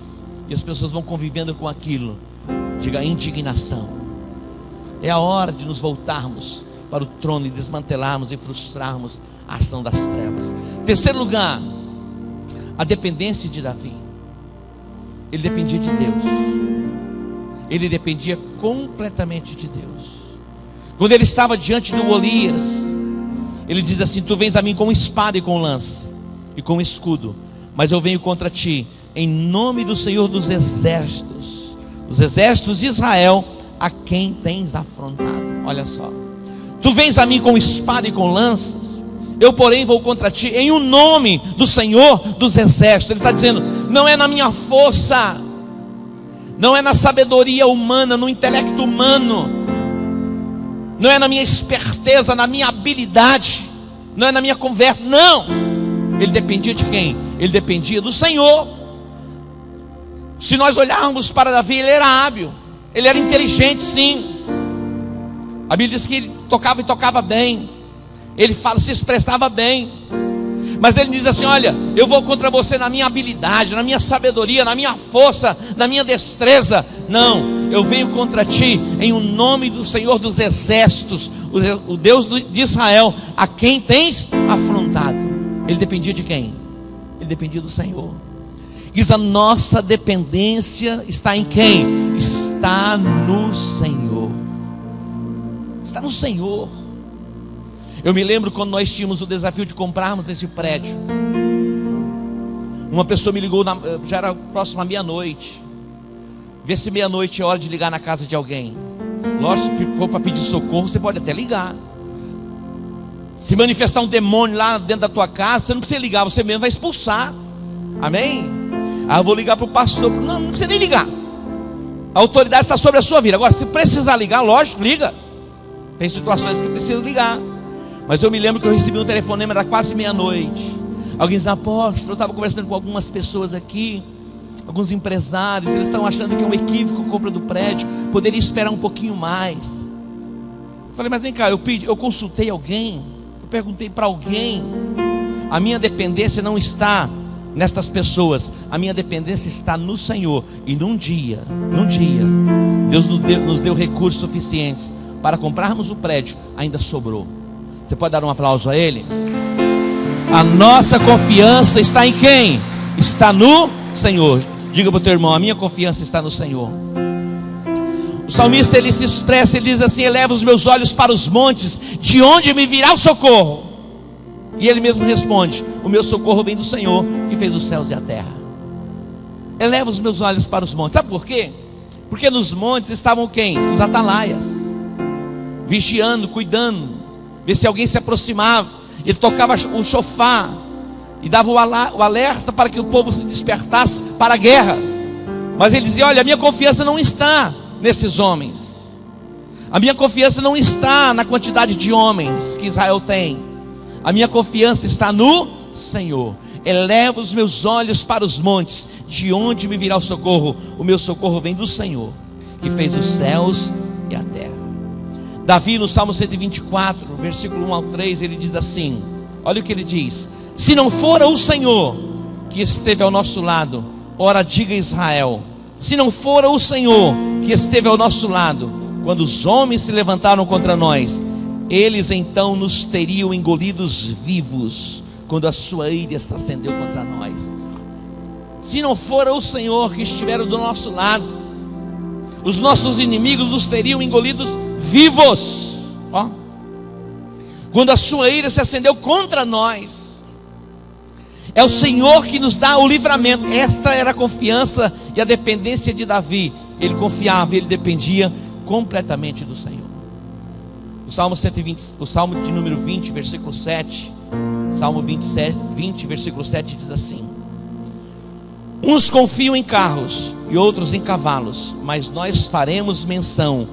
S3: e as pessoas vão convivendo com aquilo. Diga: indignação. É a hora de nos voltarmos para o trono e desmantelarmos e frustrarmos a ação das trevas. Terceiro lugar, a dependência de Davi. Ele dependia de Deus. Ele dependia completamente de Deus. Quando ele estava diante do Golias, ele diz assim: tu vens a mim com espada e com lança e com escudo, mas eu venho contra ti em nome do Senhor dos exércitos de Israel, a quem tens afrontado. Olha só, tu vens a mim com espada e com lanças, eu porém vou contra ti em o nome do Senhor dos exércitos. Ele está dizendo: não é na minha força, não é na sabedoria humana, no intelecto humano, não é na minha esperteza, na minha habilidade, não é na minha conversa, não. Ele dependia de quem? Ele dependia do Senhor. Se nós olharmos para Davi, ele era hábil, ele era inteligente, sim. A Bíblia diz que ele tocava e tocava bem, ele se expressava bem, mas ele diz assim: olha, eu vou contra você na minha habilidade, na minha sabedoria, na minha força, na minha destreza. Não, eu venho contra ti em o nome do Senhor dos exércitos, o Deus de Israel, a quem tens afrontado. Ele dependia de quem? Ele dependia do Senhor. Diz: a nossa dependência está em quem? Está no Senhor. Está no Senhor. Eu me lembro quando nós tínhamos o desafio de comprarmos esse prédio. Uma pessoa me ligou, já era próximo à meia-noite. Vê se meia-noite é hora de ligar na casa de alguém. Lógico, se for para pedir socorro, você pode até ligar. Se manifestar um demônio lá dentro da tua casa, você não precisa ligar, você mesmo vai expulsar. Amém? Aí eu vou ligar para o pastor. Não precisa nem ligar. A autoridade está sobre a sua vida. Agora, se precisar ligar, lógico, liga. Tem situações que precisa ligar. Mas eu me lembro que eu recebi um telefonema, era quase meia-noite. Alguém disse: apóstolo, eu estava conversando com algumas pessoas aqui, alguns empresários, eles estão achando que é um equívoco a compra do prédio, poderia esperar um pouquinho mais. Eu falei: mas vem cá, eu consultei alguém, eu perguntei para alguém. A minha dependência não está nestas pessoas, a minha dependência está no Senhor. E num dia, Deus nos deu recursos suficientes para comprarmos o prédio, ainda sobrou. Você pode dar um aplauso a Ele? A nossa confiança está em quem? Está no Senhor. Diga para o teu irmão: a minha confiança está no Senhor. O salmista ele se expressa, ele diz assim: eleva os meus olhos para os montes, de onde me virá o socorro? E ele mesmo responde: o meu socorro vem do Senhor, que fez os céus e a terra. Eleva os meus olhos para os montes. Sabe por quê? Porque nos montes estavam quem? Os atalaias, vigiando, cuidando, ver se alguém se aproximava. Ele tocava o chofar e dava o alerta para que o povo se despertasse para a guerra. Mas ele dizia: olha, a minha confiança não está nesses homens, a minha confiança não está na quantidade de homens que Israel tem, a minha confiança está no Senhor. Eleva os meus olhos para os montes, de onde me virá o socorro? O meu socorro vem do Senhor, que fez os céus e a terra. Davi, no Salmo 124, versículo 1 ao 3, ele diz assim: olha o que ele diz: se não fora o Senhor que esteve ao nosso lado, ora diga Israel, se não fora o Senhor que esteve ao nosso lado, quando os homens se levantaram contra nós, eles então nos teriam engolidos vivos, quando a sua ira se acendeu contra nós. Se não fora o Senhor que estiver do nosso lado, os nossos inimigos nos teriam engolidos vivos. Ó, quando a sua ira se acendeu contra nós, é o Senhor que nos dá o livramento. Esta era a confiança e a dependência de Davi. Ele confiava, ele dependia completamente do Senhor. O Salmo 120, o Salmo de número 20, versículo 7, Salmo 20, versículo 7 diz assim: uns confiam em carros e outros em cavalos, mas nós faremos menção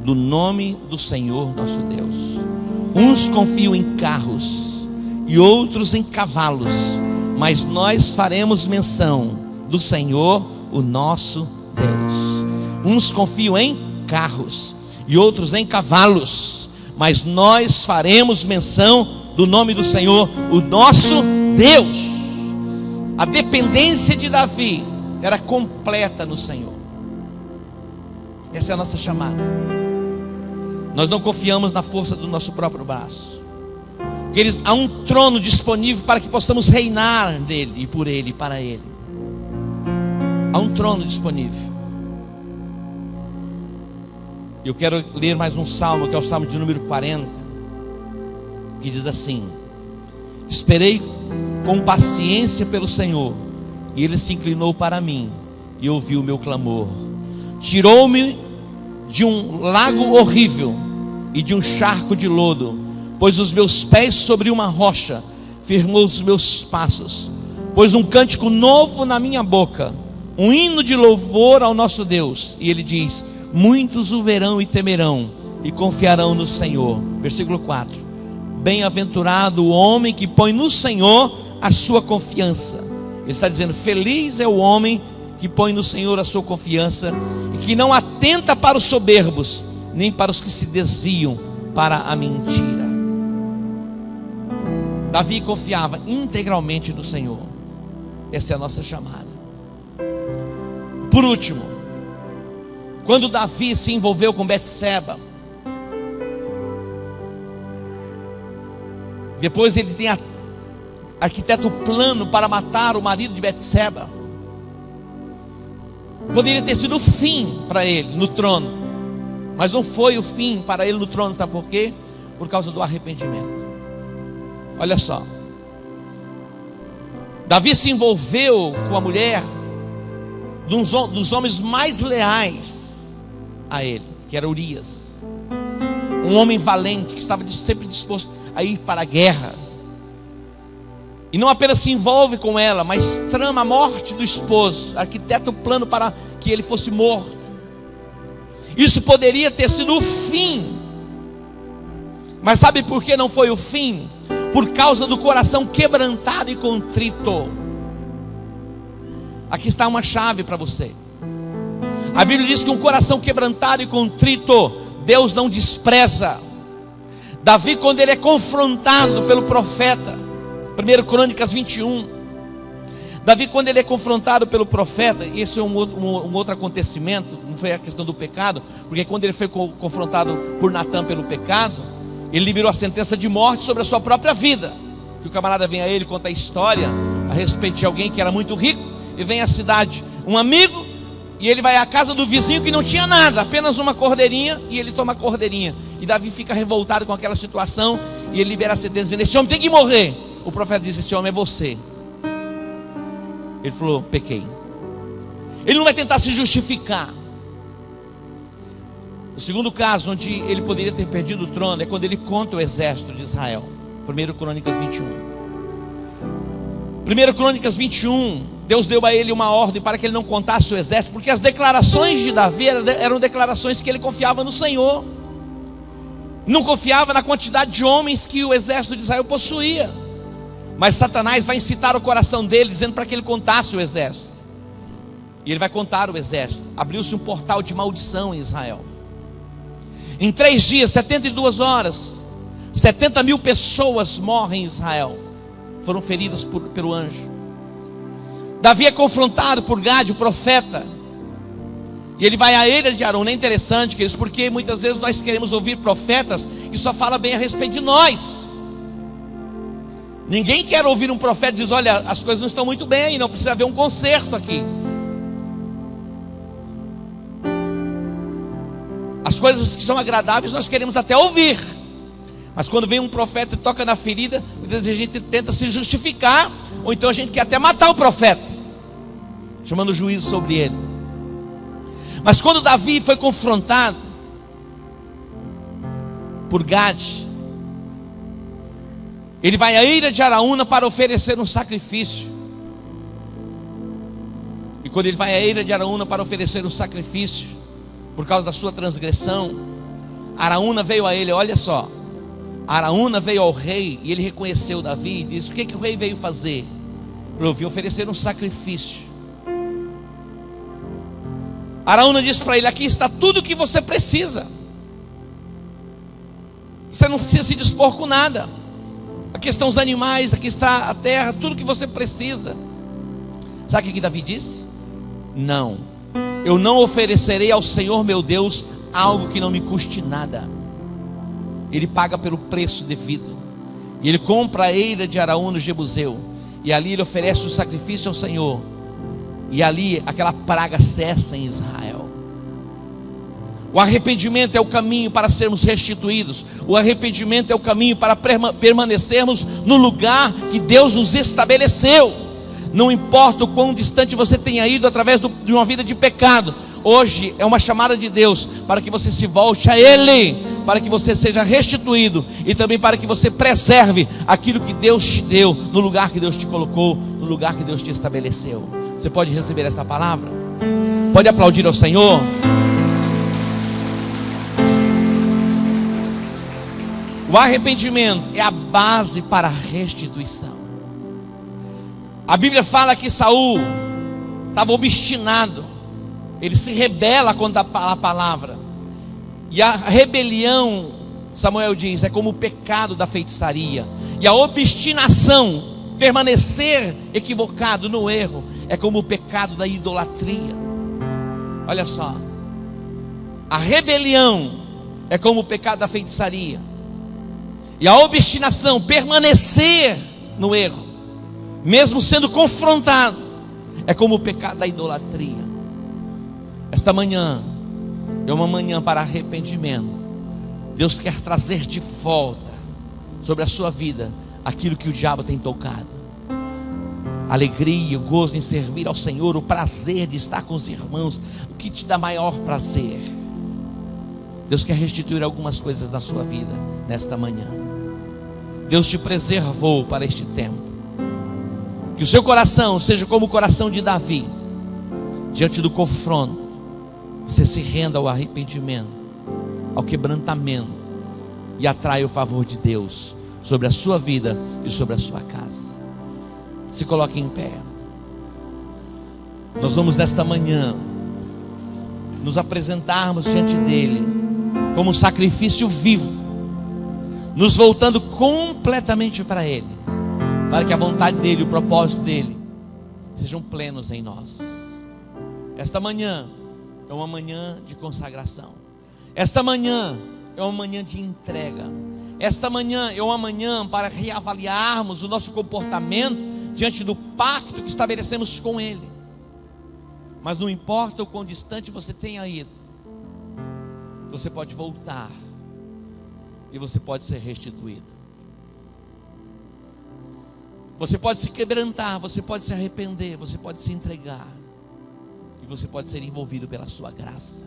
S3: do nome do Senhor nosso Deus. Uns confiam em carros e outros em cavalos, mas nós faremos menção do Senhor, o nosso Deus. Uns confiam em carros e outros em cavalos, mas nós faremos menção do nome do Senhor, o nosso Deus. A dependência de Davi era completa no Senhor. Essa é a nossa chamada. Nós não confiamos na força do nosso próprio braço. Queridos, há um trono disponível para que possamos reinar nele e por ele e para ele. Há um trono disponível. Eu quero ler mais um salmo, que é o salmo de número 40, que diz assim: esperei com paciência pelo Senhor, e Ele se inclinou para mim e ouviu o meu clamor. Tirou-me de um lago horrível e de um charco de lodo, pôs os meus pés sobre uma rocha, firmou os meus passos, pôs um cântico novo na minha boca, um hino de louvor ao nosso Deus. E ele diz: muitos o verão e temerão e confiarão no Senhor. Versículo 4: bem-aventurado o homem que põe no Senhor a sua confiança. Ele está dizendo: feliz é o homem que põe no Senhor a sua confiança e que não atenta para os soberbos, nem para os que se desviam para a mentira. Davi confiava integralmente no Senhor. Essa é a nossa chamada. Por último, quando Davi se envolveu com Betseba, depois ele tem arquiteto o plano para matar o marido de Betseba. Poderia ter sido o fim para ele no trono, mas não foi o fim para ele no trono. Sabe por quê? Por causa do arrependimento. Olha só, Davi se envolveu com a mulher dos homens mais leais a ele, que era Urias, um homem valente que estava sempre disposto a ir para a guerra. E não apenas se envolve com ela, mas trama a morte do esposo, arquiteta o plano para que ele fosse morto. Isso poderia ter sido o fim, mas sabe por que não foi o fim? Por causa do coração quebrantado e contrito. Aqui está uma chave para você. A Bíblia diz que um coração quebrantado e contrito, Deus não despreza. Davi, quando ele é confrontado pelo profeta, 1 Crônicas 21, Davi, quando ele é confrontado pelo profeta, esse é um outro acontecimento, não foi a questão do pecado, porque quando ele foi confrontado por Natã pelo pecado, ele liberou a sentença de morte sobre a sua própria vida. Que o camarada vem a ele, conta a história a respeito de alguém que era muito rico, e vem à cidade um amigo, e ele vai à casa do vizinho que não tinha nada, apenas uma cordeirinha, e ele toma a cordeirinha. E Davi fica revoltado com aquela situação, e ele libera a sentença dizendo: esse homem tem que morrer. O profeta diz: esse homem é você. Ele falou: pequei. Ele não vai tentar se justificar. O segundo caso onde ele poderia ter perdido o trono é quando ele conta o exército de Israel. 1 Crônicas 21. 1 Crônicas 21, Deus deu a ele uma ordem para que ele não contasse o exército, porque as declarações de Davi eram declarações que ele confiava no Senhor, não confiava na quantidade de homens que o exército de Israel possuía. Mas Satanás vai incitar o coração dele, dizendo para que ele contasse o exército. E ele vai contar o exército. Abriu-se um portal de maldição em Israel. Em 3 dias, 72 horas, 70 mil pessoas morrem em Israel, foram feridas pelo anjo. Davi é confrontado por Gade, o profeta, e ele vai à ilha de Arão. É interessante, queridos, porque muitas vezes nós queremos ouvir profetas que só falam bem a respeito de nós. Ninguém quer ouvir um profeta que diz: olha, as coisas não estão muito bem, não precisa haver um conserto aqui. As coisas que são agradáveis nós queremos até ouvir, mas quando vem um profeta e toca na ferida, muitas vezes a gente tenta se justificar, ou então a gente quer até matar o profeta, chamando juízo sobre ele. Mas quando Davi foi confrontado por Gade, ele vai à ilha de Araúna para oferecer um sacrifício. E quando ele vai à ilha de Araúna para oferecer um sacrifício, por causa da sua transgressão, Araúna veio a ele. Olha só, Araúna veio ao rei, e ele reconheceu Davi e disse: o que o rei veio fazer? Ele veio oferecer um sacrifício. Araúna disse para ele: aqui está tudo o que você precisa. Você não precisa se dispor com nada. Aqui estão os animais, aqui está a terra, tudo que você precisa. Sabe o que Davi disse? Não, eu não oferecerei ao Senhor meu Deus algo que não me custe nada. Ele paga pelo preço devido. E ele compra a eira de Araúna, o jebuseu, e ali ele oferece o sacrifício ao Senhor. E ali aquela praga cessa em Israel. O arrependimento é o caminho para sermos restituídos. O arrependimento é o caminho para permanecermos no lugar que Deus nos estabeleceu. Não importa o quão distante você tenha ido através de uma vida de pecado, hoje é uma chamada de Deus para que você se volte a Ele, para que você seja restituído e também para que você preserve aquilo que Deus te deu, no lugar que Deus te colocou, no lugar que Deus te estabeleceu. Você pode receber esta palavra? Pode aplaudir ao Senhor? O arrependimento é a base para a restituição. A Bíblia fala que Saul estava obstinado, ele se rebela contra a palavra. E a rebelião, Samuel diz, é como o pecado da feitiçaria. E a obstinação, permanecer equivocado no erro, é como o pecado da idolatria. Olha só, a rebelião é como o pecado da feitiçaria. E a obstinação, permanecer no erro, mesmo sendo confrontado, é como o pecado da idolatria. Esta manhã é uma manhã para arrependimento. Deus quer trazer de volta sobre a sua vida aquilo que o diabo tem tocado: alegria, o gozo em servir ao Senhor, o prazer de estar com os irmãos, o que te dá maior prazer. Deus quer restituir algumas coisas na sua vida nesta manhã. Deus te preservou para este tempo. Que o seu coração seja como o coração de Davi. Diante do confronto, você se renda ao arrependimento, ao quebrantamento, e atrai o favor de Deus sobre a sua vida e sobre a sua casa. Se coloque em pé. Nós vamos nesta manhã nos apresentarmos diante dele como um sacrifício vivo, nos voltando completamente para ele, para que a vontade dele, o propósito dele sejam plenos em nós. Esta manhã é uma manhã de consagração. Esta manhã é uma manhã de entrega. Esta manhã é uma manhã para reavaliarmos o nosso comportamento diante do pacto que estabelecemos com ele. Mas não importa o quão distante você tenha ido, você pode voltar e você pode ser restituído. Você pode se quebrantar, você pode se arrepender, você pode se entregar, e você pode ser envolvido pela sua graça.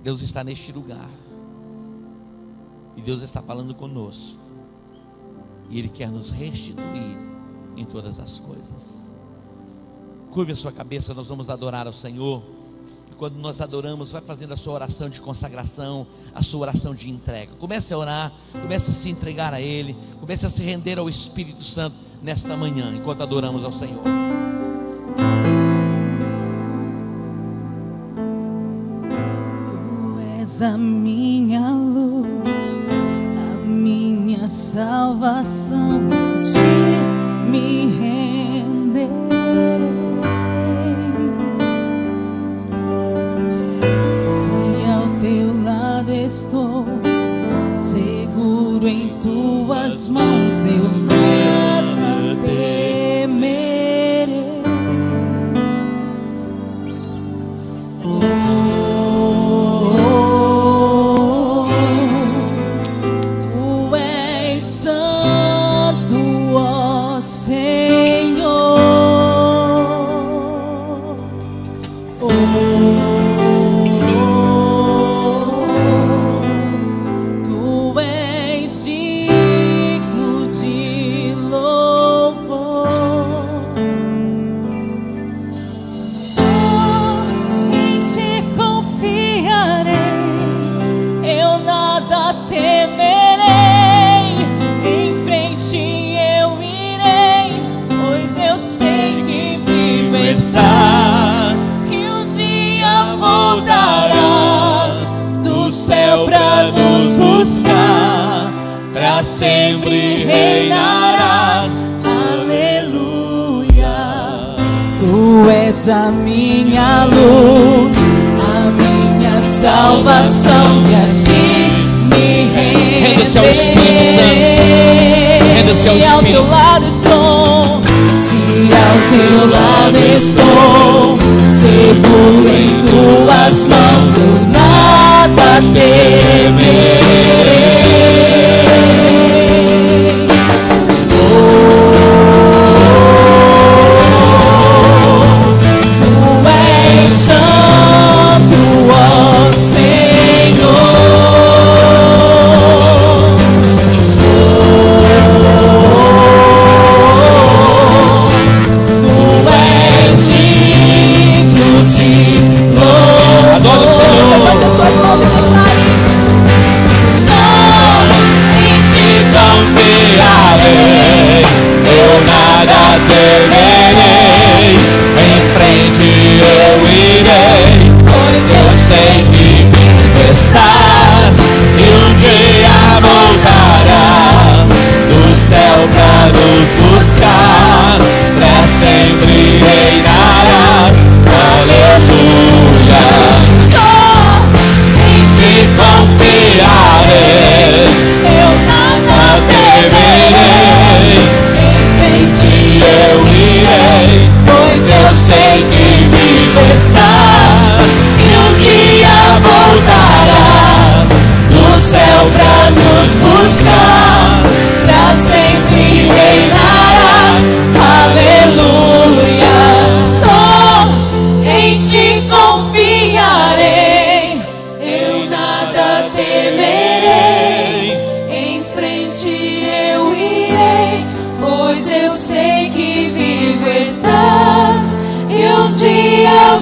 S3: Deus está neste lugar, e Deus está falando conosco, e Ele quer nos restituir em todas as coisas. Curve a sua cabeça, nós vamos adorar ao Senhor. E quando nós adoramos, vai fazendo a sua oração de consagração, a sua oração de entrega. Comece a orar, comece a se entregar a Ele, comece a se render ao Espírito Santo nesta manhã, enquanto adoramos ao Senhor.
S1: Tu és a minha luz, a minha salvação, eu te me renderei. Estou seguro em tuas mãos, eu nada temerei. Tu és santo, ó Senhor. E o dia
S3: sempre reinarás.
S1: Aleluia. Tu és a minha luz, a minha salvação, e assim me renderei.
S3: Renda-se ao Espírito Santo. Renda-se ao
S1: Se ao
S3: Espírito.
S1: teu lado estou, se ao teu lado estou, seguro em tuas mãos, eu nada temerei.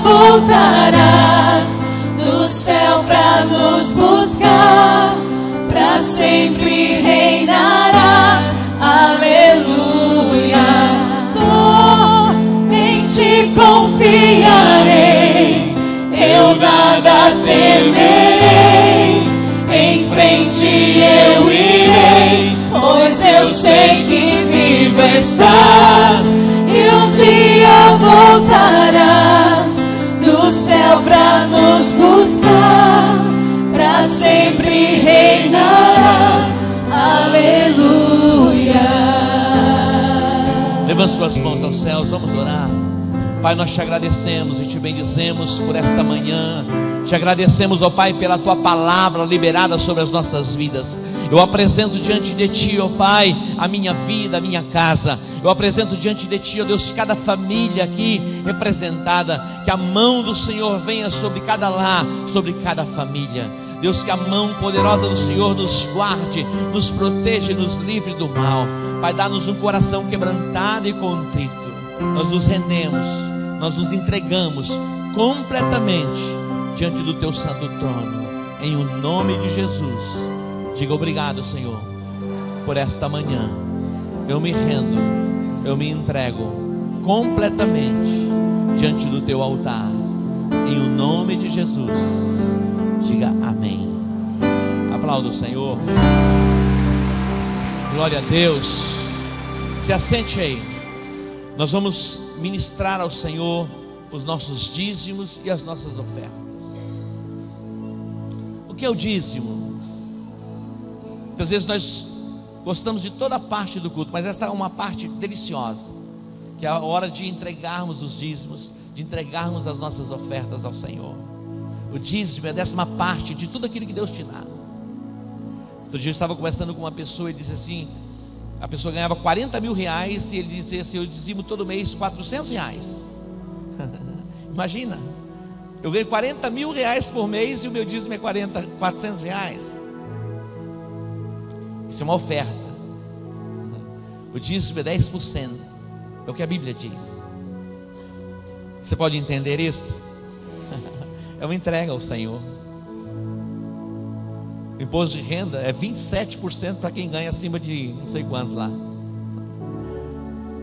S1: Voltarás do céu pra nos buscar, pra sempre reinarás. Aleluia. Só em ti confiarei, eu nada temerei. Em frente eu irei, pois eu sei que vivo estás, e um dia voltarás do céu pra nos buscar, pra sempre reinarás. Aleluia.
S3: Levanta suas mãos aos céus, vamos orar. Pai, nós te agradecemos e te bendizemos por esta manhã. Te agradecemos, ó Pai, pela tua palavra liberada sobre as nossas vidas. Eu apresento diante de ti, ó Pai, a minha vida, a minha casa. Eu apresento diante de ti, ó Deus, cada família aqui representada. Que a mão do Senhor venha sobre cada lar, sobre cada família. Deus, que a mão poderosa do Senhor nos guarde, nos proteja e nos livre do mal. Pai, dá-nos um coração quebrantado e contrito. Nós nos rendemos, nós nos entregamos completamente diante do teu santo trono, em o nome de Jesus. Diga obrigado, Senhor, por esta manhã. Eu me rendo, eu me entrego completamente diante do teu altar, em o nome de Jesus. Diga amém. Aplauda o Senhor. Glória a Deus. Se assente aí. Nós vamos ministrar ao Senhor os nossos dízimos e as nossas ofertas. O que é o dízimo? Muitas vezes nós gostamos de toda a parte do culto, mas esta é uma parte deliciosa, que é a hora de entregarmos os dízimos, de entregarmos as nossas ofertas ao Senhor. O dízimo é a 10ª de tudo aquilo que Deus te dá. Outro dia eu estava conversando com uma pessoa e disse assim: a pessoa ganhava 40 mil reais e ele dizia assim: eu dizimo todo mês 400 reais. Imagina, eu ganho 40 mil reais por mês e o meu dízimo é 400 reais. Isso é uma oferta. O dízimo é 10%, é o que a Bíblia diz. Você pode entender isso? É uma entrega ao Senhor. O imposto de renda é 27% para quem ganha acima de não sei quantos lá.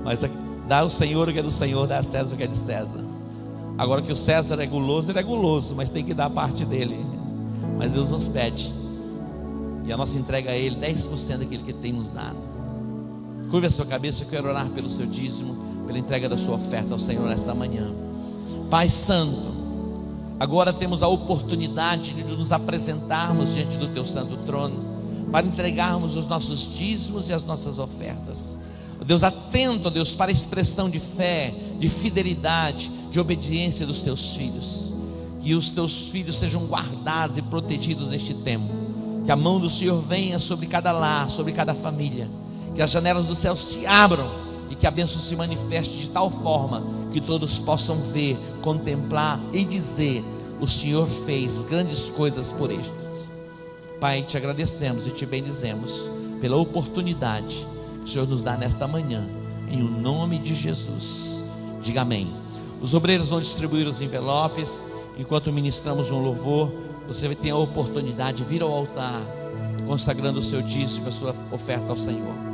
S3: Mas dá ao Senhor o que é do Senhor, dá a César o que é de César. Agora que o César é guloso, ele é guloso, mas tem que dar a parte dele. Mas Deus nos pede. E a nossa entrega a Ele, 10% daquilo que Ele tem nos dado. Curva a sua cabeça, eu quero orar pelo seu dízimo, pela entrega da sua oferta ao Senhor nesta manhã. Pai Santo, agora temos a oportunidade de nos apresentarmos diante do Teu santo trono, para entregarmos os nossos dízimos e as nossas ofertas. Deus, atento, Deus, para a expressão de fé, de fidelidade, de obediência dos Teus filhos. Que os Teus filhos sejam guardados e protegidos neste tempo. Que a mão do Senhor venha sobre cada lar, sobre cada família. Que as janelas do céu se abram e que a bênção se manifeste de tal forma que todos possam ver, contemplar e dizer: o Senhor fez grandes coisas por estes. Pai, te agradecemos e te bendizemos pela oportunidade que o Senhor nos dá nesta manhã, em o nome de Jesus. Diga amém. Os obreiros vão distribuir os envelopes. Enquanto ministramos um louvor, você vai ter a oportunidade de vir ao altar, consagrando o seu dízimo, a sua oferta ao Senhor.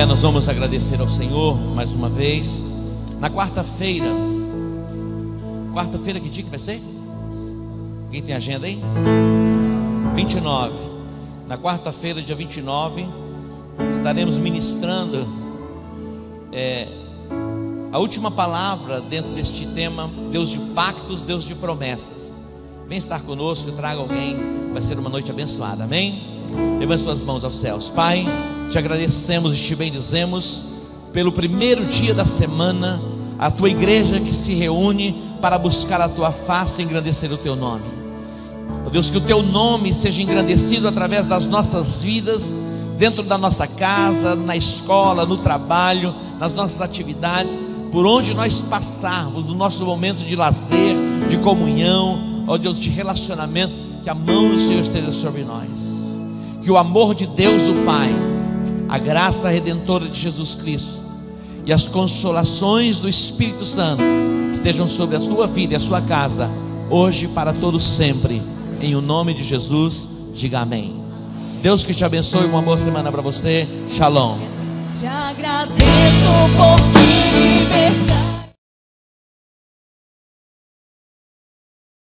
S3: Nós vamos agradecer ao Senhor mais uma vez. Na quarta-feira, que dia que vai ser? Quem tem agenda aí? 29. Na quarta-feira, dia 29, estaremos ministrando a última palavra dentro deste tema: Deus de pactos, Deus de promessas. Vem estar conosco, traga alguém, vai ser uma noite abençoada, amém? Levante suas mãos aos céus. Pai, te agradecemos e te bendizemos pelo primeiro dia da semana, a tua igreja que se reúne para buscar a tua face e engrandecer o teu nome. Ó Deus, que o teu nome seja engrandecido através das nossas vidas, dentro da nossa casa, na escola, no trabalho, nas nossas atividades, por onde nós passarmos, no nosso momento de lazer, de comunhão, ó Deus, de relacionamento, que a mão do Senhor esteja sobre nós. Que o amor de Deus, o Pai, a graça redentora de Jesus Cristo e as consolações do Espírito Santo estejam sobre a sua vida e a sua casa, hoje e para todos sempre. Em o nome de Jesus, diga amém. Deus que te abençoe, uma boa semana para você. Shalom.
S1: Te agradeço por me libertar.